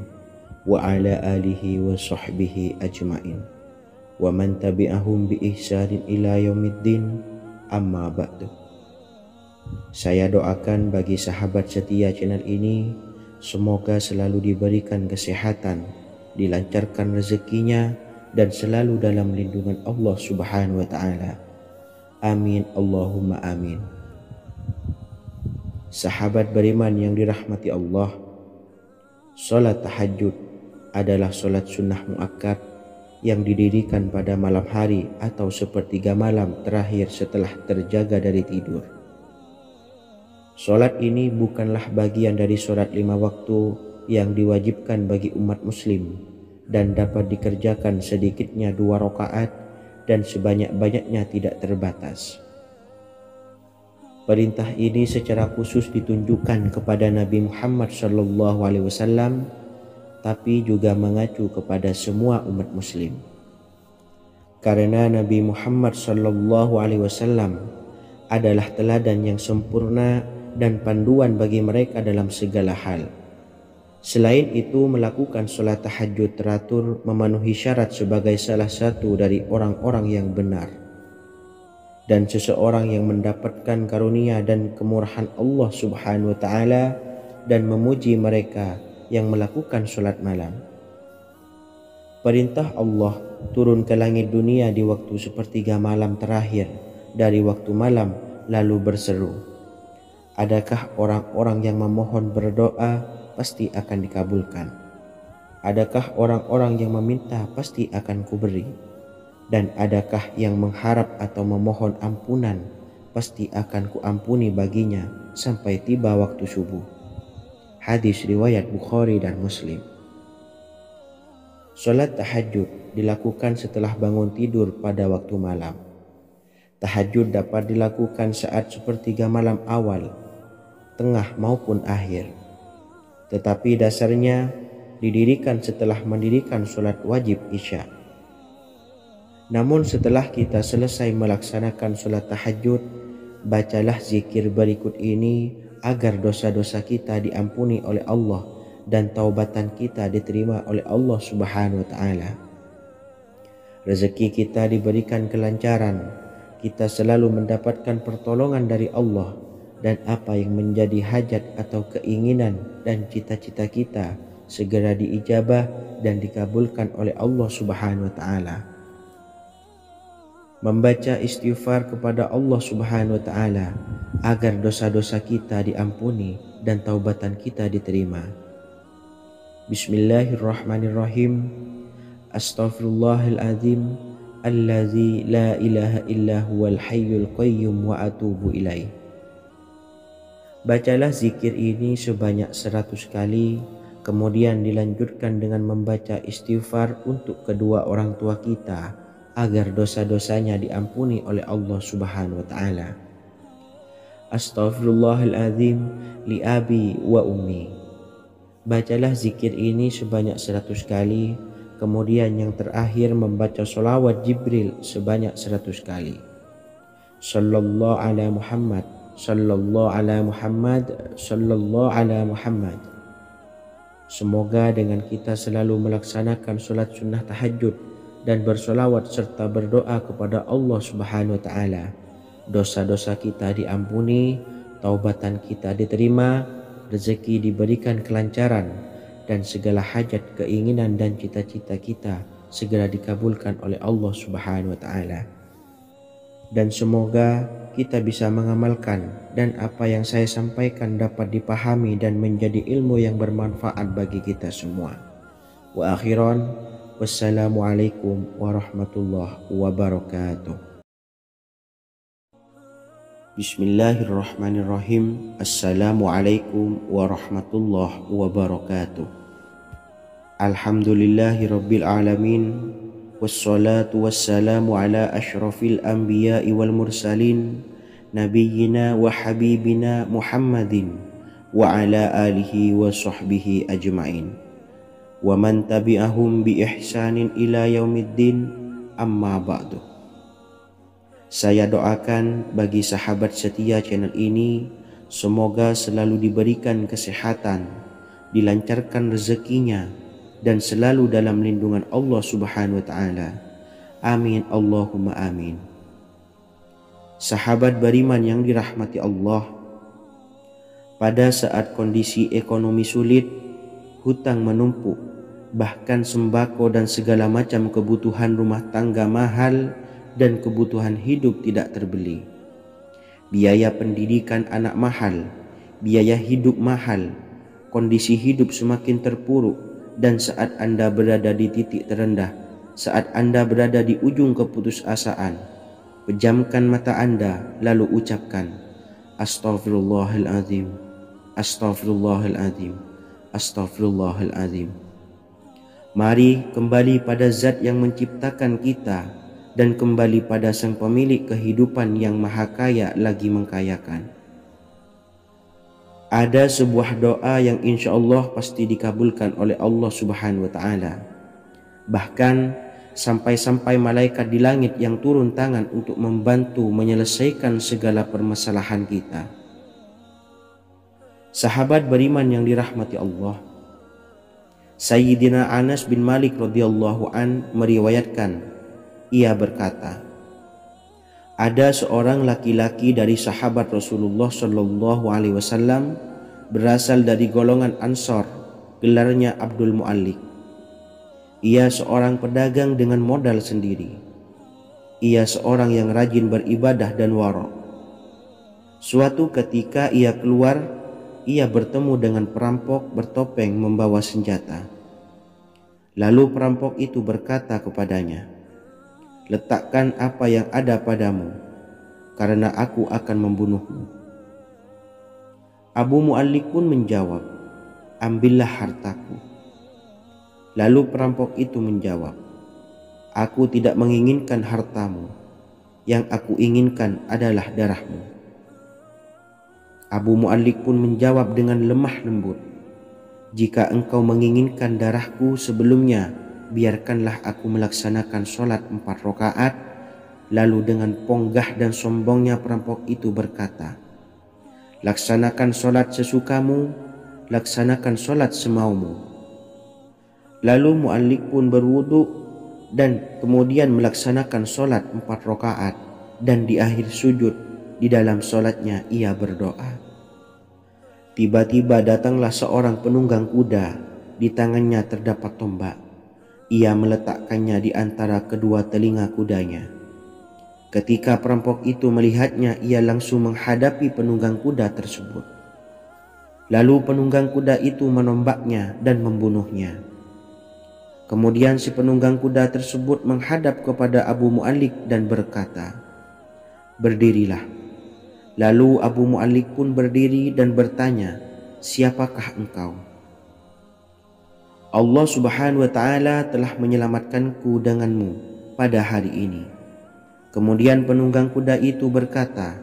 wa ala alihi wa sahbihi ajma'in wa man tabi'ahum bi ihsanin ila yaumiddin, amma ba'du. Saya doakan bagi sahabat setia channel ini, semoga selalu diberikan kesehatan, dilancarkan rezekinya, dan selalu dalam lindungan Allah Subhanahu wa taala. Amin Allahumma amin. Sahabat beriman yang dirahmati Allah, salat tahajud adalah salat sunnah muakkad yang didirikan pada malam hari atau sepertiga malam terakhir setelah terjaga dari tidur. Salat ini bukanlah bagian dari salat 5 waktu yang diwajibkan bagi umat muslim dan dapat dikerjakan sedikitnya 2 rakaat dan sebanyak-banyaknya tidak terbatas. Perintah ini secara khusus ditunjukkan kepada Nabi Muhammad SAW, tapi juga mengacu kepada semua umat muslim. Karena Nabi Muhammad SAW adalah teladan yang sempurna dan panduan bagi mereka dalam segala hal. Selain itu, melakukan sholat tahajud teratur memenuhi syarat sebagai salah satu dari orang-orang yang benar. Dan seseorang yang mendapatkan karunia dan kemurahan Allah Subhanahu wa taala dan memuji mereka yang melakukan sholat malam. Perintah Allah turun ke langit dunia di waktu sepertiga malam terakhir dari waktu malam lalu berseru, adakah orang-orang yang memohon berdoa pasti akan dikabulkan? Adakah orang-orang yang meminta pasti akan kuberi? Dan adakah yang mengharap atau memohon ampunan pasti akan kuampuni baginya sampai tiba waktu subuh. Hadis riwayat Bukhari dan Muslim. Salat tahajud dilakukan setelah bangun tidur pada waktu malam. Tahajud dapat dilakukan saat sepertiga malam awal, tengah maupun akhir. Tetapi dasarnya didirikan setelah mendirikan salat wajib Isya. Namun setelah kita selesai melaksanakan sholat tahajud, bacalah zikir berikut ini agar dosa-dosa kita diampuni oleh Allah dan taubatan kita diterima oleh Allah Subhanahu wa taala. Rezeki kita diberikan kelancaran, kita selalu mendapatkan pertolongan dari Allah, dan apa yang menjadi hajat atau keinginan dan cita-cita kita segera diijabah dan dikabulkan oleh Allah Subhanahu wa taala. Membaca istighfar kepada Allah Subhanahu wa taala agar dosa-dosa kita diampuni dan taubatan kita diterima. Bismillahirrahmanirrahim. Astaghfirullahaladzim allazi la ilaha illa huwal hayyul qayyum wa atubu ilaih. Bacalah zikir ini sebanyak 100 kali, kemudian dilanjutkan dengan membaca istighfar untuk kedua orang tua kita agar dosa-dosanya diampuni oleh Allah Subhanahu wa taala. Astaghfirullahaladzim li abi wa ummi. Bacalah zikir ini sebanyak 100 kali, kemudian yang terakhir membaca sholawat Jibril sebanyak 100 kali. Sallallahu ala Muhammad, sallallahu ala Muhammad, sallallahu ala Muhammad. Semoga dengan kita selalu melaksanakan sholat sunnah tahajud dan bersolawat serta berdoa kepada Allah Subhanahu wa taala, dosa-dosa kita diampuni, taubatan kita diterima, rezeki diberikan kelancaran, dan segala hajat, keinginan dan cita-cita kita segera dikabulkan oleh Allah Subhanahu wa taala. Dan semoga kita bisa mengamalkan dan apa yang saya sampaikan dapat dipahami dan menjadi ilmu yang bermanfaat bagi kita semua. Wa akhiran, wassalamualaikum warahmatullahi wabarakatuh. Bismillahirrahmanirrahim. Assalamualaikum warahmatullahi wabarakatuh. Alhamdulillahi rabbil alamin. Wassalatu wassalamu ala ashrafil anbiya'i wal mursalin, nabiyyina wa habibina Muhammadin wa ala alihi wa sahbihi ajma'in. Wa man tabi'ahum bi ihsanin ila yaumiddin, amma ba'du. Saya doakan bagi sahabat setia channel ini, semoga selalu diberikan kesehatan, dilancarkan rezekinya, dan selalu dalam lindungan Allah Subhanahu wa taala. Amin Allahumma amin. Sahabat beriman yang dirahmati Allah, pada saat kondisi ekonomi sulit, hutang menumpuk, bahkan sembako dan segala macam kebutuhan rumah tangga mahal dan kebutuhan hidup tidak terbeli. Biaya pendidikan anak mahal, biaya hidup mahal, kondisi hidup semakin terpuruk, dan saat Anda berada di titik terendah, saat Anda berada di ujung keputusasaan, pejamkan mata Anda lalu ucapkan, Astaghfirullahaladzim, Astaghfirullahaladzim, Astaghfirullahaladzim. Mari kembali pada Zat yang menciptakan kita dan kembali pada Sang Pemilik kehidupan yang maha kaya lagi mengkayakan. Ada sebuah doa yang insya Allah pasti dikabulkan oleh Allah Subhanahu wa Ta'ala. Bahkan sampai-sampai malaikat di langit yang turun tangan untuk membantu menyelesaikan segala permasalahan kita. Sahabat beriman yang dirahmati Allah, Sayyidina Anas bin Malik radhiyallahu an meriwayatkan, ia berkata, ada seorang laki-laki dari sahabat Rasulullah Shallallahu Alaihi Wasallam berasal dari golongan Ansor, gelarnya Abdul Mu'allik. Ia seorang pedagang dengan modal sendiri. Ia seorang yang rajin beribadah dan wara'. Suatu ketika ia keluar, ia bertemu dengan perampok bertopeng membawa senjata. Lalu perampok itu berkata kepadanya, letakkan apa yang ada padamu, karena aku akan membunuhmu. Abu Mu'allik pun menjawab, ambillah hartaku. Lalu perampok itu menjawab, aku tidak menginginkan hartamu, yang aku inginkan adalah darahmu. Abu Mu'allik pun menjawab dengan lemah lembut, jika engkau menginginkan darahku sebelumnya, biarkanlah aku melaksanakan sholat 4 rakaat. Lalu dengan ponggah dan sombongnya perampok itu berkata, laksanakan sholat sesukamu, laksanakan sholat semaumu. Lalu Mu'allik pun berwudu dan kemudian melaksanakan sholat 4 rakaat, dan di akhir sujud di dalam sholatnya ia berdoa. Tiba-tiba datanglah seorang penunggang kuda, di tangannya terdapat tombak. Ia meletakkannya di antara kedua telinga kudanya. Ketika perampok itu melihatnya, ia langsung menghadapi penunggang kuda tersebut. Lalu penunggang kuda itu menombaknya dan membunuhnya. Kemudian si penunggang kuda tersebut menghadap kepada Abu Mu'allik dan berkata, berdirilah. Lalu Abu Mu'allik pun berdiri dan bertanya, siapakah engkau? Allah Subhanahu wa Ta'ala telah menyelamatkanku denganmu pada hari ini. Kemudian penunggang kuda itu berkata,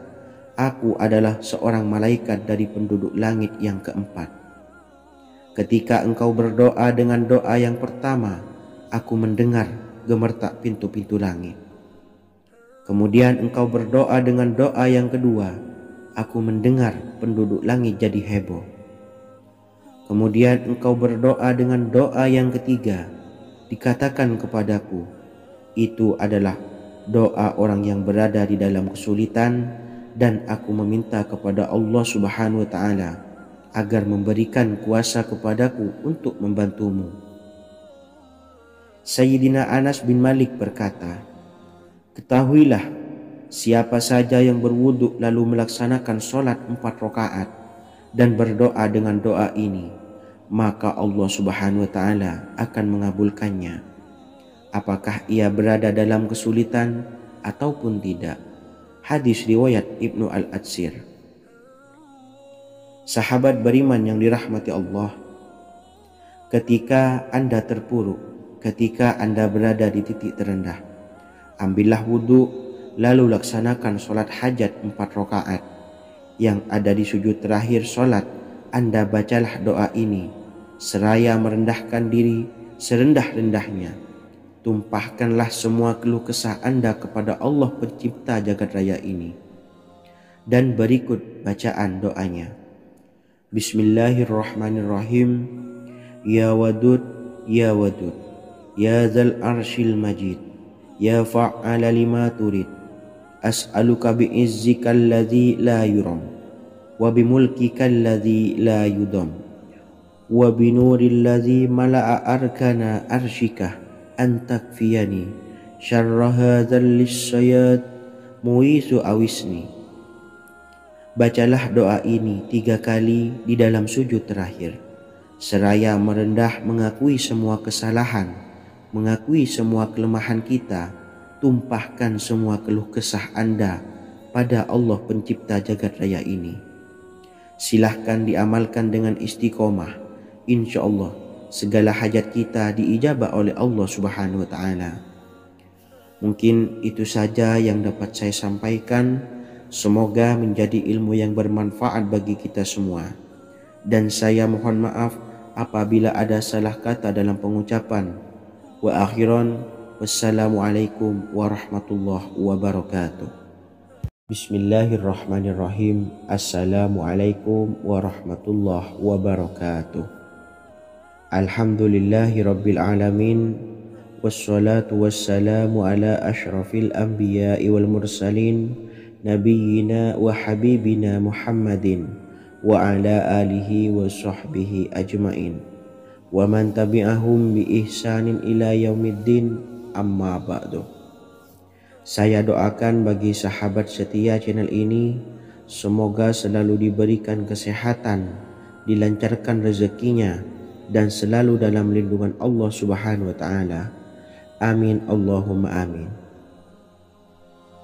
aku adalah seorang malaikat dari penduduk langit yang keempat. Ketika engkau berdoa dengan doa yang pertama, aku mendengar gemertak pintu-pintu langit. Kemudian engkau berdoa dengan doa yang kedua, aku mendengar penduduk langit jadi heboh. Kemudian engkau berdoa dengan doa yang ketiga, dikatakan kepadaku, itu adalah doa orang yang berada di dalam kesulitan, dan aku meminta kepada Allah Subhanahu wa Ta'ala agar memberikan kuasa kepadaku untuk membantumu. Sayyidina Anas bin Malik berkata, ketahuilah, siapa saja yang berwudu lalu melaksanakan sholat 4 rakaat dan berdoa dengan doa ini, maka Allah Subhanahu wa Ta'ala akan mengabulkannya, apakah ia berada dalam kesulitan ataupun tidak. Hadis riwayat Ibnu Al-Atsir. Sahabat beriman yang dirahmati Allah, ketika Anda terpuruk, ketika Anda berada di titik terendah, ambillah wudu, lalu laksanakan sholat hajat 4 rakaat. Yang ada di sujud terakhir sholat, Anda bacalah doa ini, seraya merendahkan diri serendah-rendahnya. Tumpahkanlah semua keluh kesah Anda kepada Allah pencipta jagat raya ini. Dan berikut bacaan doanya. Bismillahirrahmanirrahim. Ya Wadud, Ya Wadud, Ya Dzal Arsyil Majid, Ya Fa'ala lima turid, as'aluka bi'izzikal ladzi la yuram, wa bimulkikal ladzi la yudam, wa binuril ladzi mala'a arkana arsyika an takfiyani syarra hadzal lisyayat muisu awisni. Bacalah doa ini 3 kali di dalam sujud terakhir, seraya merendah mengakui semua kesalahan, mengakui semua kelemahan kita, tumpahkan semua keluh kesah Anda pada Allah pencipta jagat raya ini. Silahkan diamalkan dengan istiqomah. Insya Allah segala hajat kita diijabah oleh Allah Subhanahu wa Ta'ala. Mungkin itu saja yang dapat saya sampaikan. Semoga menjadi ilmu yang bermanfaat bagi kita semua. Dan saya mohon maaf apabila ada salah kata dalam pengucapan. Wa akhiran, wassalamualaikum warahmatullahi wabarakatuh. Bismillahirrahmanirrahim. Assalamualaikum warahmatullahi wabarakatuh. Alhamdulillahi rabbil alamin. Wassalatu wassalamu ala ashrafil anbiya'i wal mursalin, nabiyyina wa habibina Muhammadin wa ala alihi wa sahbihi ajmain wa man tabi'ahum bi ihsanin ila yaumiddin, amma ba'du. Saya doakan bagi sahabat setia channel ini, semoga selalu diberikan kesehatan, dilancarkan rezekinya, dan selalu dalam lindungan Allah Subhanahu wa Ta'ala. Amin Allahumma amin.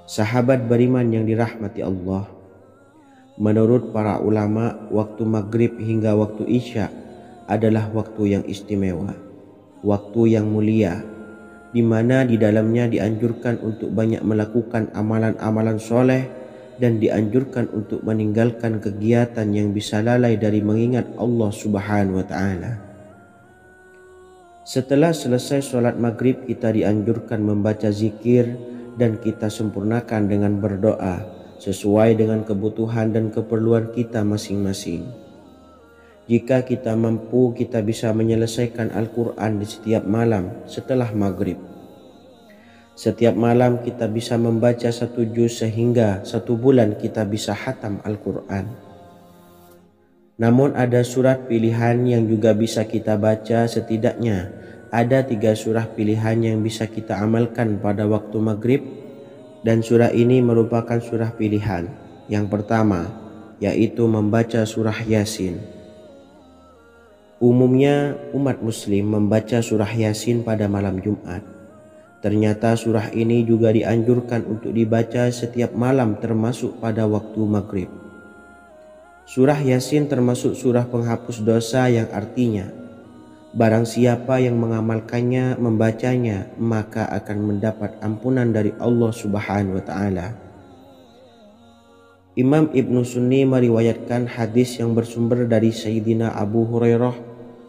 Sahabat beriman yang dirahmati Allah, menurut para ulama, waktu maghrib hingga waktu isya adalah waktu yang istimewa, waktu yang mulia, di mana di dalamnya dianjurkan untuk banyak melakukan amalan-amalan soleh dan dianjurkan untuk meninggalkan kegiatan yang bisa lalai dari mengingat Allah Subhanahu wa Ta'ala. Setelah selesai sholat maghrib, kita dianjurkan membaca zikir dan kita sempurnakan dengan berdoa sesuai dengan kebutuhan dan keperluan kita masing-masing. Jika kita mampu, kita bisa menyelesaikan Al-Quran di setiap malam setelah maghrib. Setiap malam kita bisa membaca 1 juz sehingga 1 bulan kita bisa khatam Al-Quran. Namun ada surat pilihan yang juga bisa kita baca. Setidaknya ada 3 surah pilihan yang bisa kita amalkan pada waktu maghrib, dan surah ini merupakan surah pilihan. Yang pertama yaitu membaca surah Yasin. Umumnya umat muslim membaca surah Yasin pada malam Jumat. Ternyata surah ini juga dianjurkan untuk dibaca setiap malam termasuk pada waktu maghrib. Surah Yasin termasuk surah penghapus dosa yang artinya barang siapa yang mengamalkannya, membacanya, maka akan mendapat ampunan dari Allah Subhanahu wa Ta'ala. Imam Ibnu Sunni meriwayatkan hadis yang bersumber dari Sayyidina Abu Hurairah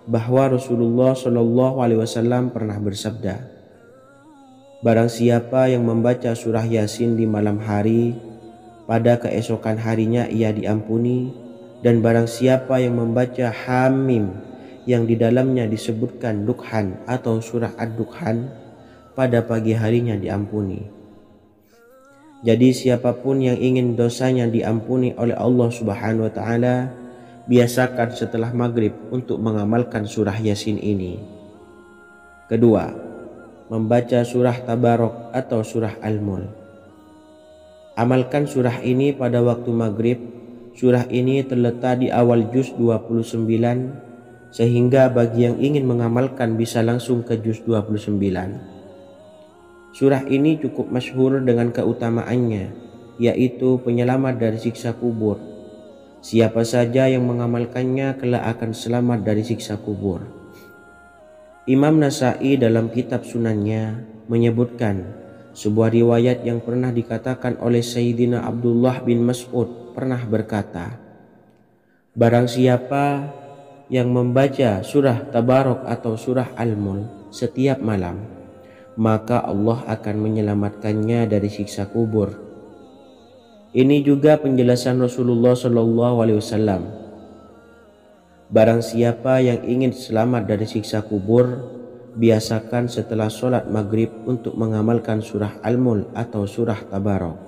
bahwa Rasulullah Shallallahu Alaihi Wasallam pernah bersabda, barang siapa yang membaca surah Yasin di malam hari, pada keesokan harinya ia diampuni. Dan barang siapa yang membaca Hamim yang di dalamnya disebutkan Dukhan atau surah Ad-Dukhan, pada pagi harinya diampuni. Jadi siapapun yang ingin dosanya diampuni oleh Allah Subhanahu wa Ta'ala, biasakan setelah maghrib untuk mengamalkan surah Yasin ini. Kedua, membaca surah Tabarok atau surah Al-Mulk. Amalkan surah ini pada waktu maghrib. Surah ini terletak di awal juz 29, sehingga bagi yang ingin mengamalkan bisa langsung ke juz 29. Surah ini cukup masyhur dengan keutamaannya, yaitu penyelamat dari siksa kubur. Siapa saja yang mengamalkannya kelak akan selamat dari siksa kubur. Imam Nasa'i dalam kitab Sunannya menyebutkan sebuah riwayat yang pernah dikatakan oleh Sayyidina Abdullah bin Mas'ud pernah berkata, barang siapa yang membaca surah Tabarok atau surah Al-Mulk setiap malam, maka Allah akan menyelamatkannya dari siksa kubur. Ini juga penjelasan Rasulullah Shallallahu Alaihi Wasallam. Barang siapa yang ingin selamat dari siksa kubur, biasakan setelah sholat maghrib untuk mengamalkan surah Al-Mulk atau surah Tabarok.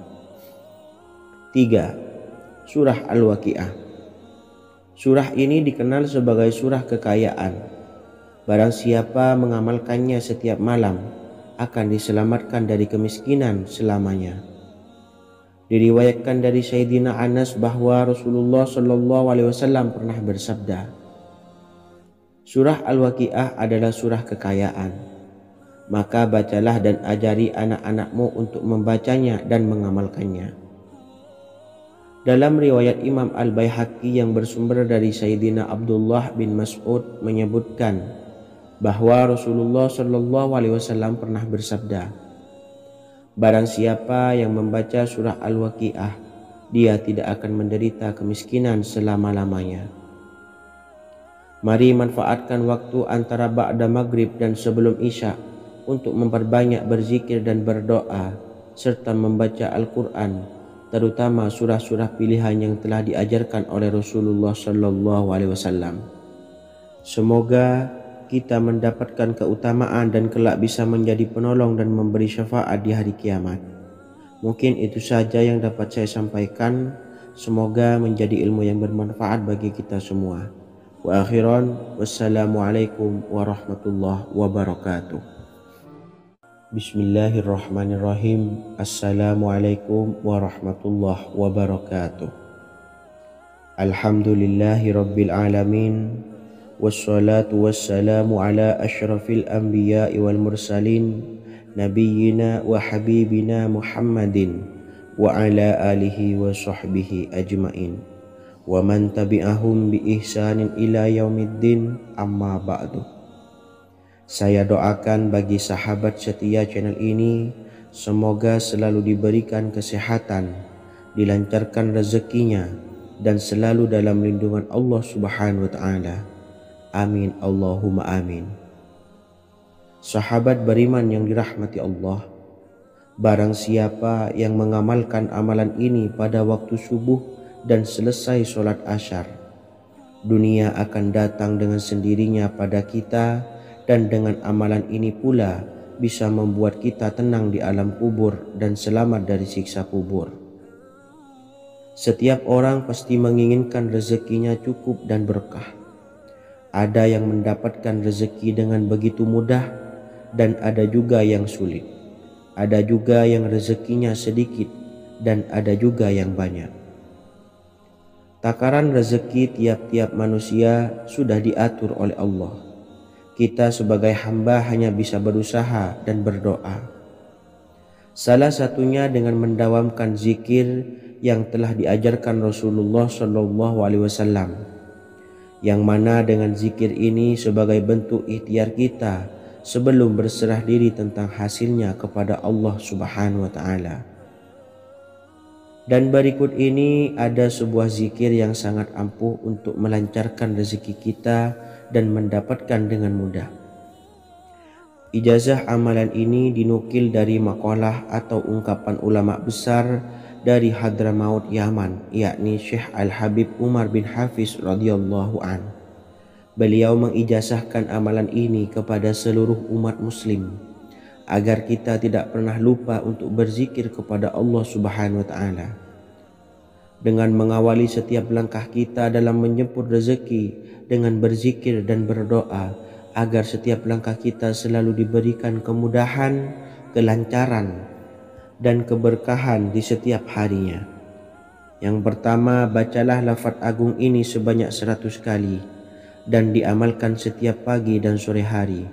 3. Surah Al-Waqi'ah. Surah ini dikenal sebagai surah kekayaan. Barang siapa mengamalkannya setiap malam akan diselamatkan dari kemiskinan selamanya. Diriwayatkan dari Sayyidina Anas bahwa Rasulullah SAW pernah bersabda, surah Al-Waqiah adalah surah kekayaan. Maka bacalah dan ajari anak-anakmu untuk membacanya dan mengamalkannya. Dalam riwayat Imam Al-Baihaqi yang bersumber dari Sayyidina Abdullah bin Mas'ud menyebutkan bahwa Rasulullah SAW pernah bersabda, barang siapa yang membaca surah Al-Waqiah, dia tidak akan menderita kemiskinan selama-lamanya. Mari manfaatkan waktu antara ba'da maghrib dan sebelum isya untuk memperbanyak berzikir dan berdoa serta membaca Al-Quran, terutama surah-surah pilihan yang telah diajarkan oleh Rasulullah SAW. Semoga kita mendapatkan keutamaan dan kelak bisa menjadi penolong dan memberi syafaat di hari kiamat. Mungkin itu saja yang dapat saya sampaikan. Semoga menjadi ilmu yang bermanfaat bagi kita semua. Wa akhiran, wassalamualaikum warahmatullahi wabarakatuh. Bismillahirrahmanirrahim. Assalamualaikum warahmatullahi wabarakatuh. Alhamdulillahi rabbil alamin. Wassalatu wassalamu ala ashrafil anbiya'i wal mursalin, nabiyyina wa habibina Muhammadin wa ala alihi wa sahbihi ajmain, wa man tabi'ahum bi ihsanin ila yaumiddin, amma ba'du. Saya doakan bagi sahabat setia channel ini, semoga selalu diberikan kesehatan, dilancarkan rezekinya, dan selalu dalam lindungan Allah Subhanahu wa Ta'ala. Amin Allahumma amin. Sahabat beriman yang dirahmati Allah, barang siapa yang mengamalkan amalan ini pada waktu subuh dan selesai sholat asyar, dunia akan datang dengan sendirinya pada kita, dan dengan amalan ini pula bisa membuat kita tenang di alam kubur dan selamat dari siksa kubur. Setiap orang pasti menginginkan rezekinya cukup dan berkah. Ada yang mendapatkan rezeki dengan begitu mudah dan ada juga yang sulit. Ada juga yang rezekinya sedikit dan ada juga yang banyak. Takaran rezeki tiap-tiap manusia sudah diatur oleh Allah. Kita sebagai hamba hanya bisa berusaha dan berdoa. Salah satunya dengan mendawamkan zikir yang telah diajarkan Rasulullah SAW, yang mana dengan zikir ini sebagai bentuk ikhtiar kita sebelum berserah diri tentang hasilnya kepada Allah Subhanahu wa Ta'ala. Dan berikut ini ada sebuah zikir yang sangat ampuh untuk melancarkan rezeki kita dan mendapatkan dengan mudah. Ijazah amalan ini dinukil dari makalah atau ungkapan ulama besar dari Hadramaut Yaman, yakni Syekh Al-Habib Umar bin Hafiz radhiyallahu an. Beliau mengijazahkan amalan ini kepada seluruh umat muslim agar kita tidak pernah lupa untuk berzikir kepada Allah Subhanahu wa Ta'ala. Dengan mengawali setiap langkah kita dalam menjemput rezeki dengan berzikir dan berdoa agar setiap langkah kita selalu diberikan kemudahan, kelancaran, dan keberkahan di setiap harinya. Yang pertama, bacalah lafaz agung ini sebanyak 100 kali dan diamalkan setiap pagi dan sore hari.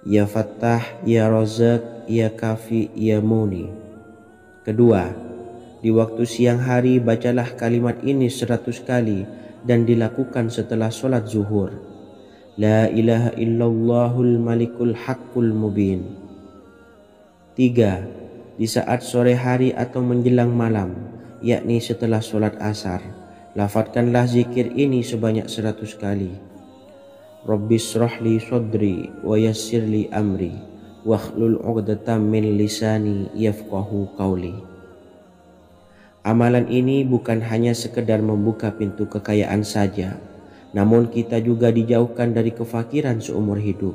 Ya Fattah, Ya Razak, Ya Kafi, Ya Muni. Kedua, di waktu siang hari bacalah kalimat ini 100 kali dan dilakukan setelah sholat zuhur. La ilaha illallahul malikul haqqul mubin. 3. Di saat sore hari atau menjelang malam, yakni setelah sholat asar, lafadzkanlah zikir ini sebanyak 100 kali. Rabbishrahli sodri wa yassirli amri wakhlul 'uqdatam min lisani yafqahu qawli. Amalan ini bukan hanya sekedar membuka pintu kekayaan saja, namun kita juga dijauhkan dari kefakiran seumur hidup.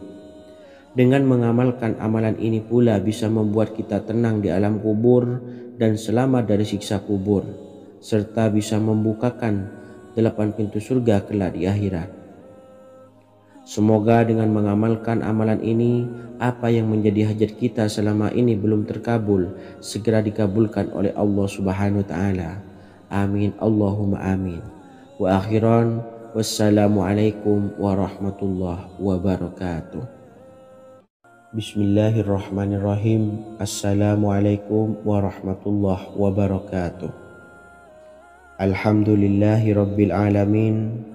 Dengan mengamalkan amalan ini pula bisa membuat kita tenang di alam kubur dan selamat dari siksa kubur, serta bisa membukakan 8 pintu surga kelak di akhirat. Semoga dengan mengamalkan amalan ini, apa yang menjadi hajat kita selama ini belum terkabul, segera dikabulkan oleh Allah Subhanahu wa Ta'ala. Amin Allahumma amin. Wa akhiran, wassalamualaikum warahmatullahi wabarakatuh. Bismillahirrahmanirrahim. Assalamualaikum warahmatullahi wabarakatuh. Alhamdulillahi rabbil alamin.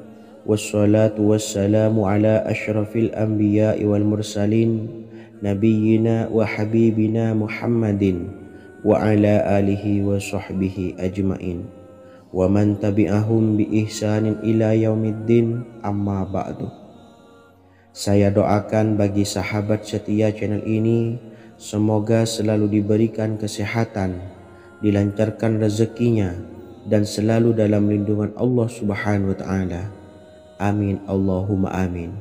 Wassalatu wassalamu ala ashrafil anbiya'i wal mursalin, nabiyyina wa habibina Muhammadin wa ala alihi wa sahbihi ajmain, wa man tabi'ahum bi ihsanin ila yaumiddin, amma ba'du. Saya doakan bagi sahabat setia channel ini, semoga selalu diberikan kesehatan, dilancarkan rezekinya, dan selalu dalam lindungan Allah Subhanahu wa Ta'ala. Amin Allahumma amin.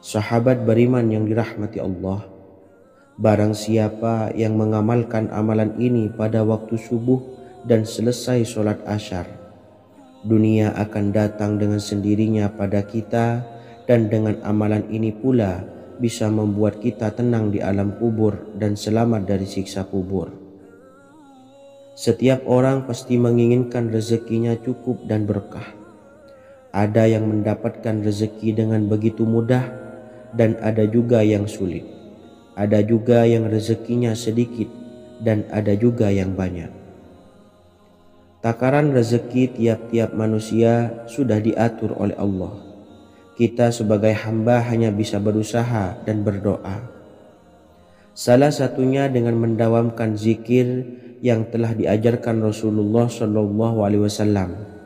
Sahabat beriman yang dirahmati Allah, barang siapa yang mengamalkan amalan ini pada waktu subuh dan selesai sholat asyar, dunia akan datang dengan sendirinya pada kita, dan dengan amalan ini pula bisa membuat kita tenang di alam kubur dan selamat dari siksa kubur. Setiap orang pasti menginginkan rezekinya cukup dan berkah. Ada yang mendapatkan rezeki dengan begitu mudah, dan ada juga yang sulit. Ada juga yang rezekinya sedikit, dan ada juga yang banyak. Takaran rezeki tiap-tiap manusia sudah diatur oleh Allah. Kita sebagai hamba hanya bisa berusaha dan berdoa. Salah satunya dengan mendawamkan zikir yang telah diajarkan Rasulullah SAW,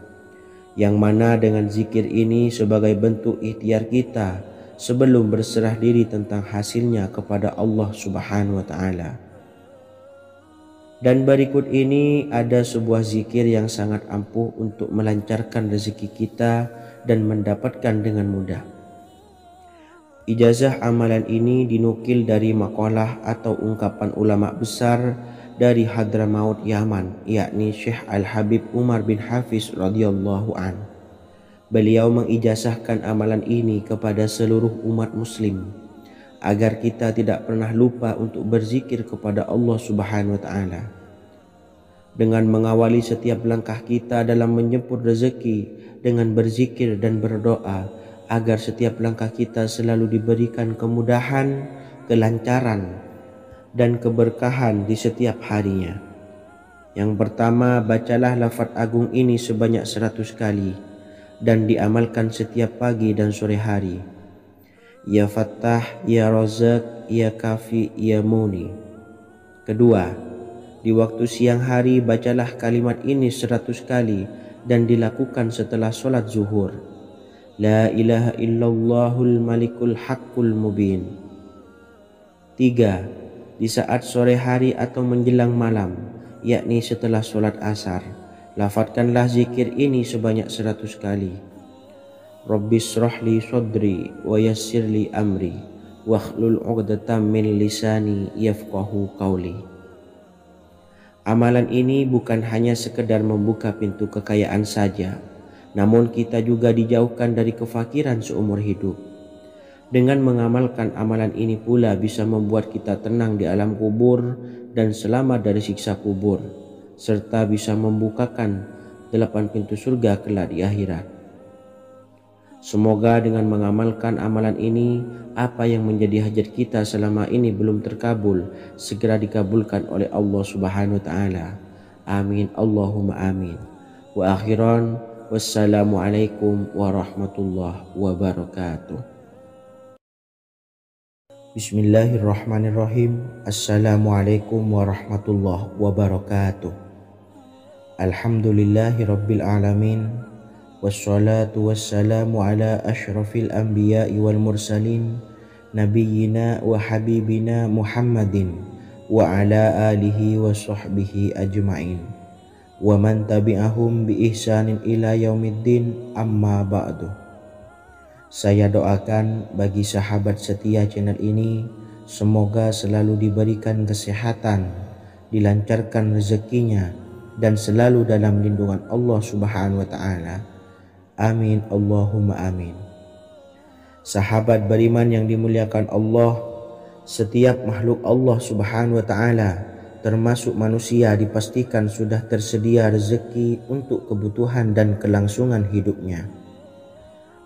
yang mana dengan zikir ini sebagai bentuk ikhtiar kita sebelum berserah diri tentang hasilnya kepada Allah Subhanahu wa Ta'ala. Dan berikut ini ada sebuah zikir yang sangat ampuh untuk melancarkan rezeki kita dan mendapatkan dengan mudah. Ijazah amalan ini dinukil dari makalah atau ungkapan ulama besar dari Hadramaut Yaman, yakni Syekh Al-Habib Umar bin Hafiz radhiyallahu an. Beliau mengijazahkan amalan ini kepada seluruh umat muslim agar kita tidak pernah lupa untuk berzikir kepada Allah Subhanahu wa Ta'ala. Dengan mengawali setiap langkah kita dalam menjemput rezeki dengan berzikir dan berdoa agar setiap langkah kita selalu diberikan kemudahan, kelancaran, dan keberkahan di setiap harinya. Yang pertama, bacalah lafaz agung ini sebanyak 100 kali dan diamalkan setiap pagi dan sore hari. Ya Fattah, Ya Razak, Ya Kafi, Ya Muni. Kedua, di waktu siang hari bacalah kalimat ini 100 kali dan dilakukan setelah sholat zuhur. La ilaha illallahul malikul haqqul mubin. 3. Di saat sore hari atau menjelang malam, yakni setelah sholat asar, lafadzkanlah zikir ini sebanyak 100 kali. Rabbishrahli sodri wa yassirli amri wakhlul 'uqdatam min lisani yafqahu qawli. Amalan ini bukan hanya sekedar membuka pintu kekayaan saja, namun kita juga dijauhkan dari kefakiran seumur hidup. Dengan mengamalkan amalan ini pula bisa membuat kita tenang di alam kubur dan selamat dari siksa kubur, serta bisa membukakan 8 pintu surga kelak di akhirat. Semoga dengan mengamalkan amalan ini, apa yang menjadi hajat kita selama ini belum terkabul, segera dikabulkan oleh Allah Subhanahu wa Ta'ala. Amin Allahumma amin. Wa akhiran, wassalamualaikum warahmatullahi wabarakatuh. Bismillahirrahmanirrahim. Assalamualaikum warahmatullahi wabarakatuh. Alhamdulillahi rabbil alamin. Wassalatu wassalamu ala ashrafil anbiya'i wal mursalin, nabiyyina wa habibina Muhammadin wa ala alihi wa sahbihi ajmain, wa man tabi'ahum bi ihsanin ila yaumiddin, amma ba'du. Saya doakan bagi sahabat setia channel ini, semoga selalu diberikan kesehatan, dilancarkan rezekinya, dan selalu dalam lindungan Allah Subhanahu wa taala. Amin Allahumma amin. Sahabat beriman yang dimuliakan Allah, setiap makhluk Allah Subhanahu wa taala termasuk manusia dipastikan sudah tersedia rezeki untuk kebutuhan dan kelangsungan hidupnya.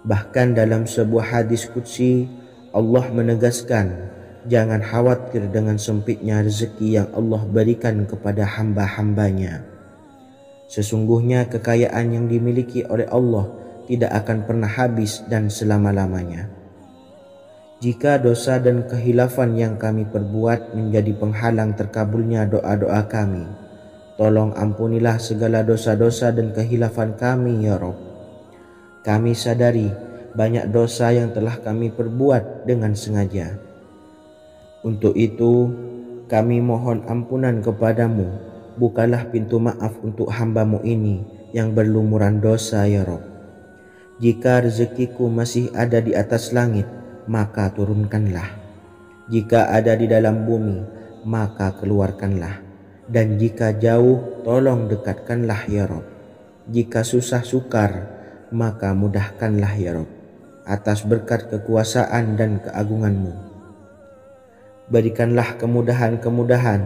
Bahkan dalam sebuah hadis qudsi Allah menegaskan, jangan khawatir dengan sempitnya rezeki yang Allah berikan kepada hamba-hambanya. Sesungguhnya kekayaan yang dimiliki oleh Allah tidak akan pernah habis dan selama-lamanya. Jika dosa dan kehilafan yang kami perbuat menjadi penghalang terkabulnya doa-doa kami, tolong ampunilah segala dosa-dosa dan kehilafan kami ya Rabb. Kami sadari banyak dosa yang telah kami perbuat dengan sengaja. Untuk itu kami mohon ampunan kepadamu, bukalah pintu maaf untuk hamba-Mu ini yang berlumuran dosa ya Rabb. Jika rezekiku masih ada di atas langit, maka turunkanlah. Jika ada di dalam bumi, maka keluarkanlah. Dan jika jauh, tolong dekatkanlah ya Rabb. Jika susah sukar, maka mudahkanlah ya Rabb, atas berkat kekuasaan dan keagungan-Mu. Berikanlah kemudahan-kemudahan,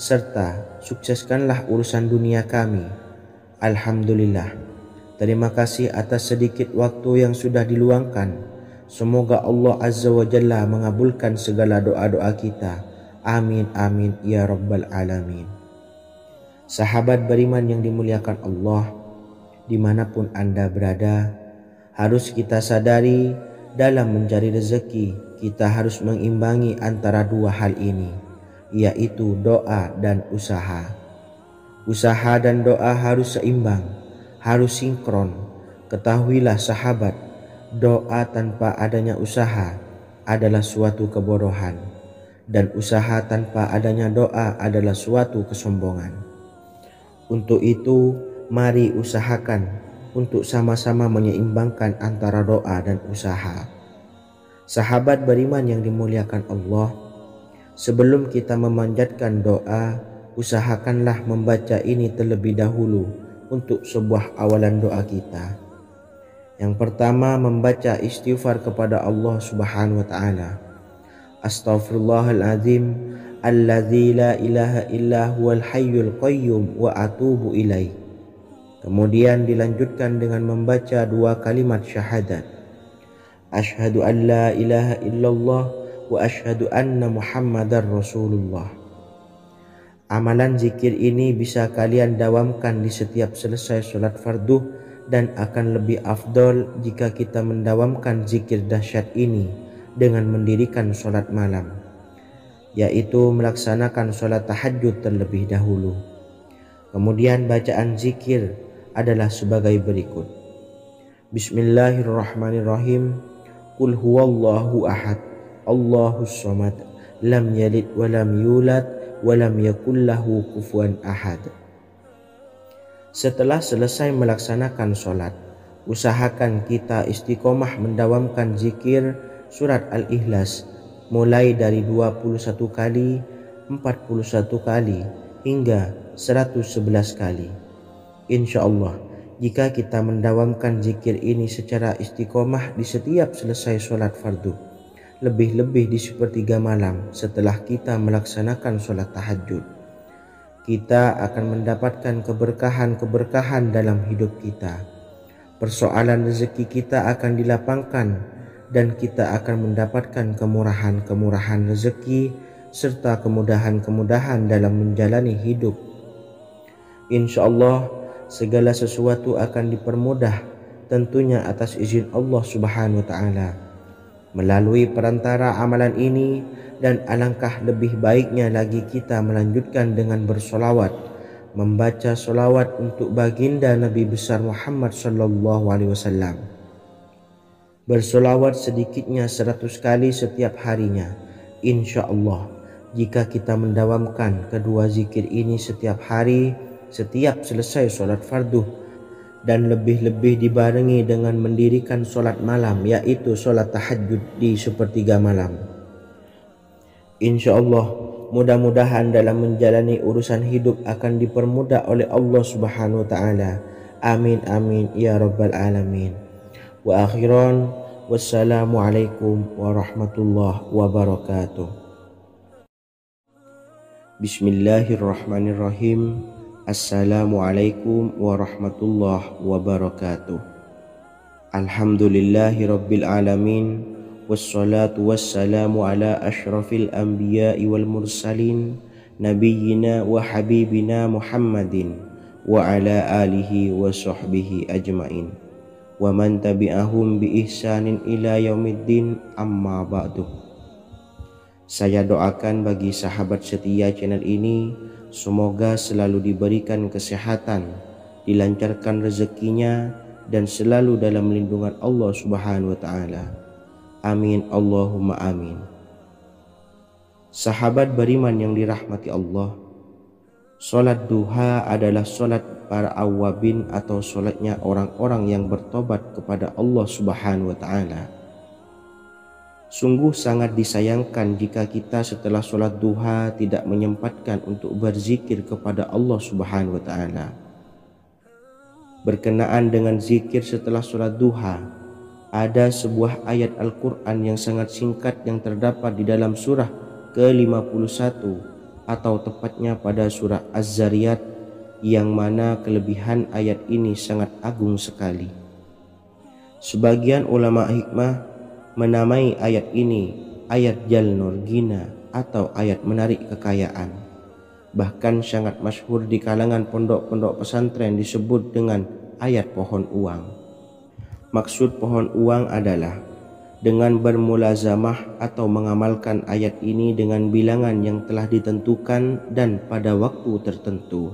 serta sukseskanlah urusan dunia kami. Alhamdulillah. Terima kasih atas sedikit waktu yang sudah diluangkan. Semoga Allah Azza wa Jalla mengabulkan segala doa-doa kita. Amin amin ya rabbal alamin. Sahabat beriman yang dimuliakan Allah, dimanapun Anda berada, harus kita sadari dalam mencari rezeki kita harus mengimbangi antara dua hal ini, yaitu doa dan usaha. Usaha dan doa harus seimbang, harus sinkron. Ketahuilah sahabat, doa tanpa adanya usaha adalah suatu kebodohan, dan usaha tanpa adanya doa adalah suatu kesombongan. Untuk itu, mari usahakan untuk sama-sama menyeimbangkan antara doa dan usaha. Sahabat beriman yang dimuliakan Allah, sebelum kita memanjatkan doa, usahakanlah membaca ini terlebih dahulu untuk sebuah awalan doa kita. Yang pertama, membaca istighfar kepada Allah Subhanahu wa taala. Astaghfirullahaladzim alladzi la ilaha illa huwal hayyul qayyum wa atubu ilaih. Kemudian dilanjutkan dengan membaca dua kalimat syahadat. Asyhadu an la ilaha illallah wa asyhadu anna Muhammadar Rasulullah. Amalan zikir ini bisa kalian dawamkan di setiap selesai sholat fardu, dan akan lebih afdol jika kita mendawamkan zikir dahsyat ini dengan mendirikan sholat malam, yaitu melaksanakan sholat tahajud terlebih dahulu. Kemudian bacaan zikir adalah sebagai berikut. Bismillahirrahmanirrahim. Qul huwallahu ahad, Allahus samad, lam yalid wa lam yulad wa lam yakul lahu kufuwan ahad. Setelah selesai melaksanakan sholat, usahakan kita istiqomah mendawamkan zikir surat Al-Ikhlas mulai dari 21 kali, 41 kali, hingga 111 kali. Insyaallah, jika kita mendawamkan zikir ini secara istiqomah di setiap selesai sholat fardu, lebih-lebih di sepertiga malam setelah kita melaksanakan sholat tahajud, kita akan mendapatkan keberkahan-keberkahan dalam hidup kita. Persoalan rezeki kita akan dilapangkan, dan kita akan mendapatkan kemurahan-kemurahan rezeki serta kemudahan-kemudahan dalam menjalani hidup. Insyaallah segala sesuatu akan dipermudah, tentunya atas izin Allah Subhanahu wa taala melalui perantara amalan ini. Dan alangkah lebih baiknya lagi kita melanjutkan dengan bersolawat, membaca solawat untuk baginda Nabi besar Muhammad sallallahu alaihi wasallam. Bersolawat sedikitnya 100 kali setiap harinya. Insya Allah, jika kita mendawamkan kedua zikir ini setiap hari, setiap selesai sholat fardu, dan lebih-lebih dibarengi dengan mendirikan sholat malam, yaitu sholat tahajud di sepertiga malam, insya Allah mudah-mudahan dalam menjalani urusan hidup akan dipermudah oleh Allah Subhanahu wa taala. Amin amin ya rabbal alamin. Wa akhiran, wassalamualaikum warahmatullahi wabarakatuh. Bismillahirrahmanirrahim. Assalamualaikum warahmatullahi wabarakatuh. Alhamdulillahi rabbil alamin. Wassalatu wassalamu ala ashrafil anbiya'i wal mursalin, nabiyyina wa habibina Muhammadin wa ala alihi wa sahbihi ajmain wa man tabi'ahum bi ihsanin ila yaumiddin, amma ba'du. Saya doakan bagi sahabat setia channel ini, semoga selalu diberikan kesehatan, dilancarkan rezekinya, dan selalu dalam lindungan Allah Subhanahu wa taala. Amin Allahumma amin. Sahabat beriman yang dirahmati Allah, solat duha adalah solat para awabin atau solatnya orang-orang yang bertobat kepada Allah Subhanahu wa taala. Sungguh sangat disayangkan jika kita setelah solat duha tidak menyempatkan untuk berzikir kepada Allah Subhanahu wa taala. Berkenaan dengan zikir setelah solat duha, ada sebuah ayat Al-Quran yang sangat singkat yang terdapat di dalam surah ke-51 atau tepatnya pada surah Az-Zariyat, yang mana kelebihan ayat ini sangat agung sekali. Sebagian ulama hikmah menamai ayat ini ayat Jalnur Gina atau ayat menarik kekayaan. Bahkan sangat masyhur di kalangan pondok-pondok pesantren disebut dengan ayat pohon uang. Maksud pohon uang adalah dengan bermulazamah atau mengamalkan ayat ini dengan bilangan yang telah ditentukan dan pada waktu tertentu,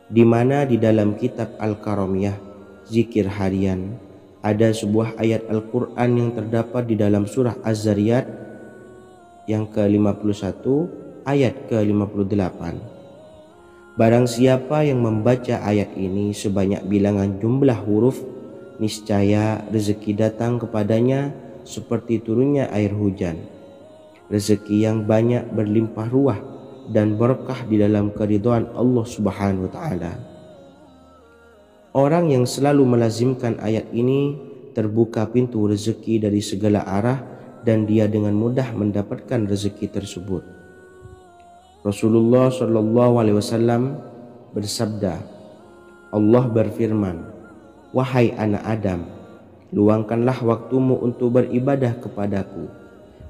di mana di dalam kitab Al-Karamiyah zikir harian ada sebuah ayat Al-Quran yang terdapat di dalam surah Az-Zariyat yang ke-51 ayat ke-58. Barang siapa yang membaca ayat ini sebanyak bilangan jumlah huruf, niscaya rezeki datang kepadanya seperti turunnya air hujan. Rezeki yang banyak berlimpah ruah dan berkah di dalam keridhaan Allah Subhanahu wa taala. Orang yang selalu melazimkan ayat ini terbuka pintu rezeki dari segala arah dan dia dengan mudah mendapatkan rezeki tersebut. Rasulullah Shallallahu alaihi wasallam bersabda, Allah berfirman, "Wahai anak Adam, luangkanlah waktumu untuk beribadah kepadaku.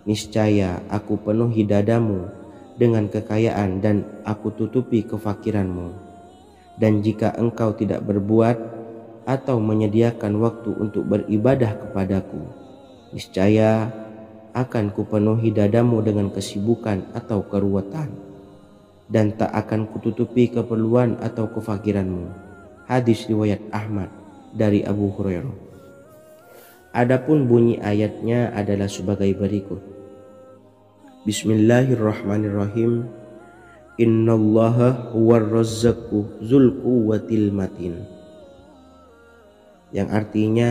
Niscaya aku penuhi dadamu dengan kekayaan dan aku tutupi kefakiranmu. Dan jika engkau tidak berbuat atau menyediakan waktu untuk beribadah kepadaku, niscaya akan kupenuhi dadamu dengan kesibukan atau keruwetan, dan tak akan kututupi keperluan atau kefakiranmu." Hadis riwayat Ahmad dari Abu Hurairah. Adapun bunyi ayatnya adalah sebagai berikut. Bismillahirrahmanirrahim. Innallaha huwar razzaqu dzul quwwatil matin. Yang artinya,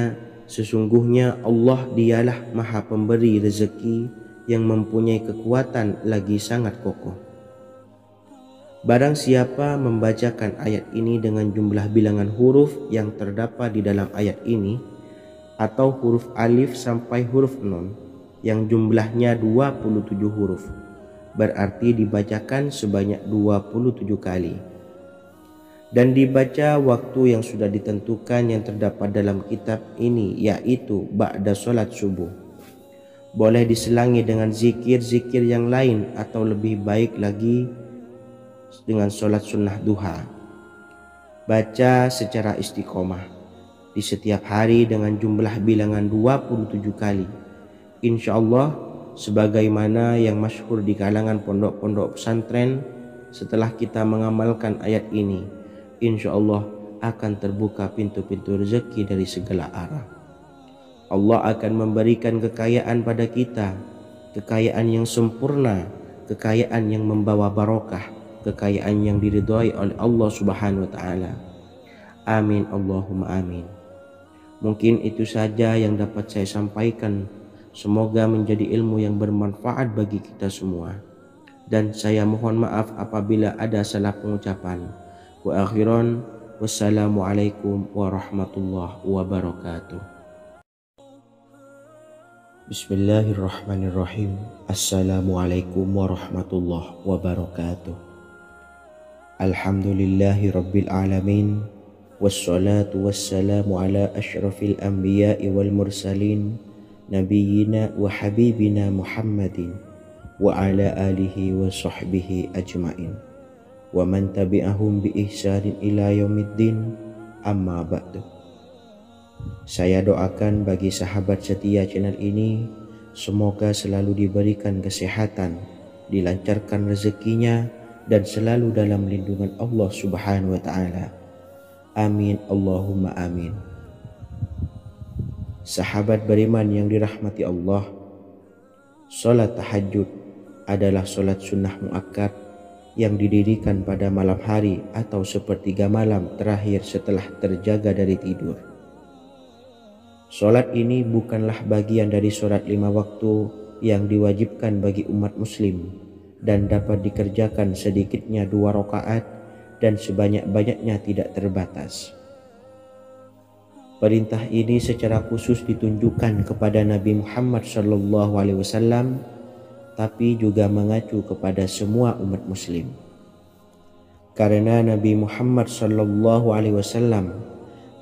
sesungguhnya Allah dialah Maha Pemberi rezeki yang mempunyai kekuatan lagi sangat kokoh. Barang siapa membacakan ayat ini dengan jumlah bilangan huruf yang terdapat di dalam ayat ini, atau huruf alif sampai huruf nun yang jumlahnya 27 huruf, berarti dibacakan sebanyak 27 kali, dan dibaca waktu yang sudah ditentukan yang terdapat dalam kitab ini, yaitu ba'da sholat subuh. Boleh diselangi dengan zikir-zikir yang lain atau lebih baik lagi dengan sholat sunnah duha. Baca secara istiqomah di setiap hari dengan jumlah bilangan 27 kali. Insya Allah, sebagaimana yang masyhur di kalangan pondok-pondok pesantren, setelah kita mengamalkan ayat ini, insya Allah akan terbuka pintu-pintu rezeki dari segala arah. Allah akan memberikan kekayaan pada kita, kekayaan yang sempurna, kekayaan yang membawa barokah, kekayaan yang diridhai oleh Allah Subhanahu wa taala. Amin Allahumma amin. Mungkin itu saja yang dapat saya sampaikan. Semoga menjadi ilmu yang bermanfaat bagi kita semua. dan saya mohon maaf apabila ada salah pengucapan. Wa akhiran, wassalamualaikum warahmatullahi wabarakatuh. Bismillahirrahmanirrahim. Assalamualaikum warahmatullahi wabarakatuh. Alhamdulillahi rabbil alamin. Wassalatu wassalamu ala ashrafil anbiya'i wal mursalin, nabiyyina wa habibina Muhammadin wa ala alihi wa sahbihi ajmain wa man tabi'ahum bi ihsanin ila yaumiddin, amma ba'du. Saya doakan bagi sahabat setia channel ini, semoga selalu diberikan kesehatan, dilancarkan rezekinya, dan selalu dalam lindungan Allah Subhanahu wa ta'ala. Amin Allahumma amin. Sahabat beriman yang dirahmati Allah, salat tahajud adalah salat sunnah muakkad yang didirikan pada malam hari atau sepertiga malam terakhir setelah terjaga dari tidur. Salat ini bukanlah bagian dari salat 5 waktu yang diwajibkan bagi umat muslim dan dapat dikerjakan sedikitnya 2 rakaat dan sebanyak-banyaknya tidak terbatas. Perintah ini secara khusus ditunjukkan kepada Nabi Muhammad SAW, tapi juga mengacu kepada semua umat muslim. Karena Nabi Muhammad SAW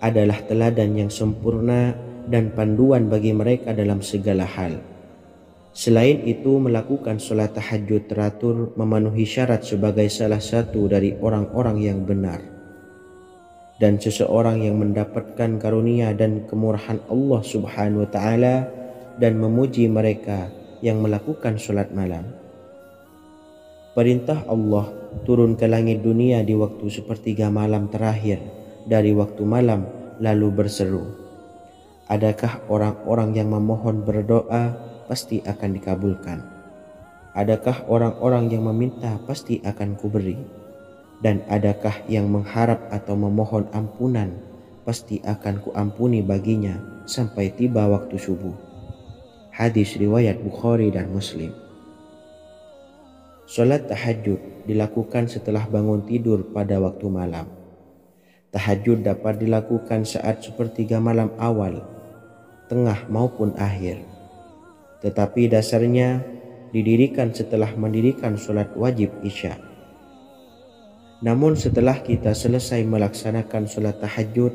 adalah teladan yang sempurna dan panduan bagi mereka dalam segala hal. Selain itu, melakukan sholat tahajud teratur memenuhi syarat sebagai salah satu dari orang-orang yang benar. Dan seseorang yang mendapatkan karunia dan kemurahan Allah Subhanahu wa ta'ala dan memuji mereka yang melakukan sholat malam. Perintah Allah turun ke langit dunia di waktu sepertiga malam terakhir dari waktu malam lalu berseru, adakah orang-orang yang memohon berdoa pasti akan dikabulkan? Adakah orang-orang yang meminta pasti akan kuberi? Dan adakah yang mengharap atau memohon ampunan pasti akan kuampuni baginya sampai tiba waktu subuh. Hadis riwayat Bukhari dan Muslim. Salat tahajud dilakukan setelah bangun tidur pada waktu malam. Tahajud dapat dilakukan saat sepertiga malam awal, tengah maupun akhir. Tetapi dasarnya didirikan setelah mendirikan sholat wajib isya. Namun setelah kita selesai melaksanakan sholat tahajud,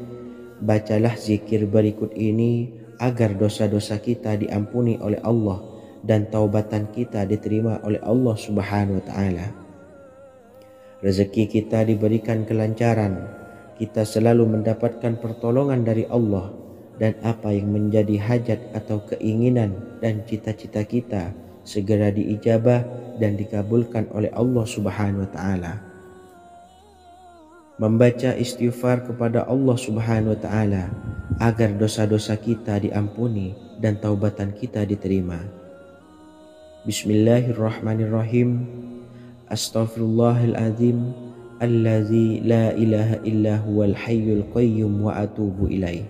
bacalah zikir berikut ini agar dosa-dosa kita diampuni oleh Allah dan taubatan kita diterima oleh Allah Subhanahu wa ta'ala. Rezeki kita diberikan kelancaran, kita selalu mendapatkan pertolongan dari Allah, dan apa yang menjadi hajat atau keinginan dan cita-cita kita segera diijabah dan dikabulkan oleh Allah Subhanahu wa ta'ala. Membaca istighfar kepada Allah Subhanahu wa ta'ala agar dosa-dosa kita diampuni dan taubatan kita diterima. Bismillahirrahmanirrahim. Astaghfirullahaladzim allazi la ilaha illa huwal hayyul qayyum wa atubu ilaih.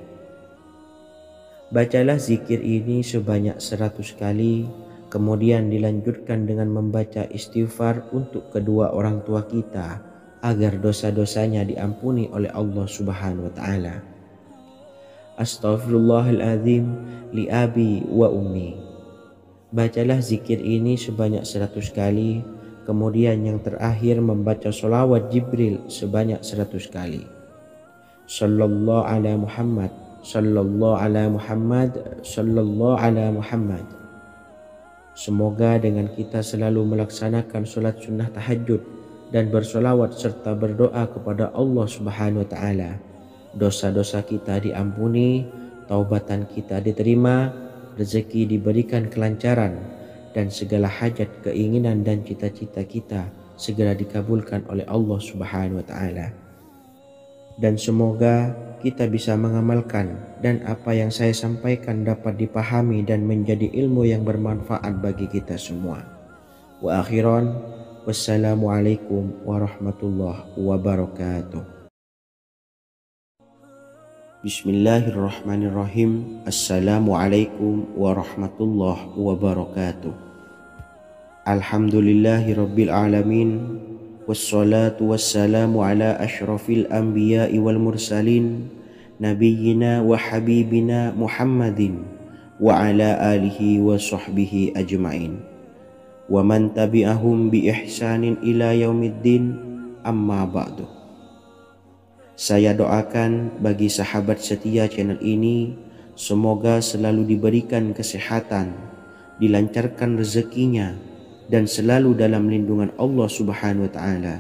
Bacalah zikir ini sebanyak 100 kali, kemudian dilanjutkan dengan membaca istighfar untuk kedua orang tua kita agar dosa-dosanya diampuni oleh Allah Subhanahu wa ta'ala. Astaghfirullahaladzim li abi wa ummi. Bacalah zikir ini sebanyak 100 kali, kemudian yang terakhir membaca sholawat Jibril sebanyak 100 kali. Sallallahu ala Muhammad, sallallahu ala Muhammad, sallallahu ala Muhammad. Semoga dengan kita selalu melaksanakan sholat sunnah tahajud dan bersolawat serta berdoa kepada Allah Subhanahu wa ta'ala, dosa-dosa kita diampuni, taubatan kita diterima, rezeki diberikan kelancaran, dan segala hajat, keinginan dan cita-cita kita segera dikabulkan oleh Allah Subhanahu wa ta'ala. Dan semoga kita bisa mengamalkan dan apa yang saya sampaikan dapat dipahami dan menjadi ilmu yang bermanfaat bagi kita semua. Wa akhiran, wassalamualaikum warahmatullahi wabarakatuh. Bismillahirrahmanirrahim. Assalamualaikum warahmatullahi wabarakatuh. Alhamdulillahi Rabbil Alamin. Wassalatu wassalamu ala ashrafil anbiya'i wal mursalin, nabiyyina wa habibina Muhammadin wa ala alihi wa sahbihi ajma'in. Wa man tabi'ahum bi ihsanin ila yaumiddin, amma ba'du. Saya doakan bagi sahabat setia channel ini, semoga selalu diberikan kesehatan, dilancarkan rezekinya, dan selalu dalam lindungan Allah Subhanahu wa Ta'ala,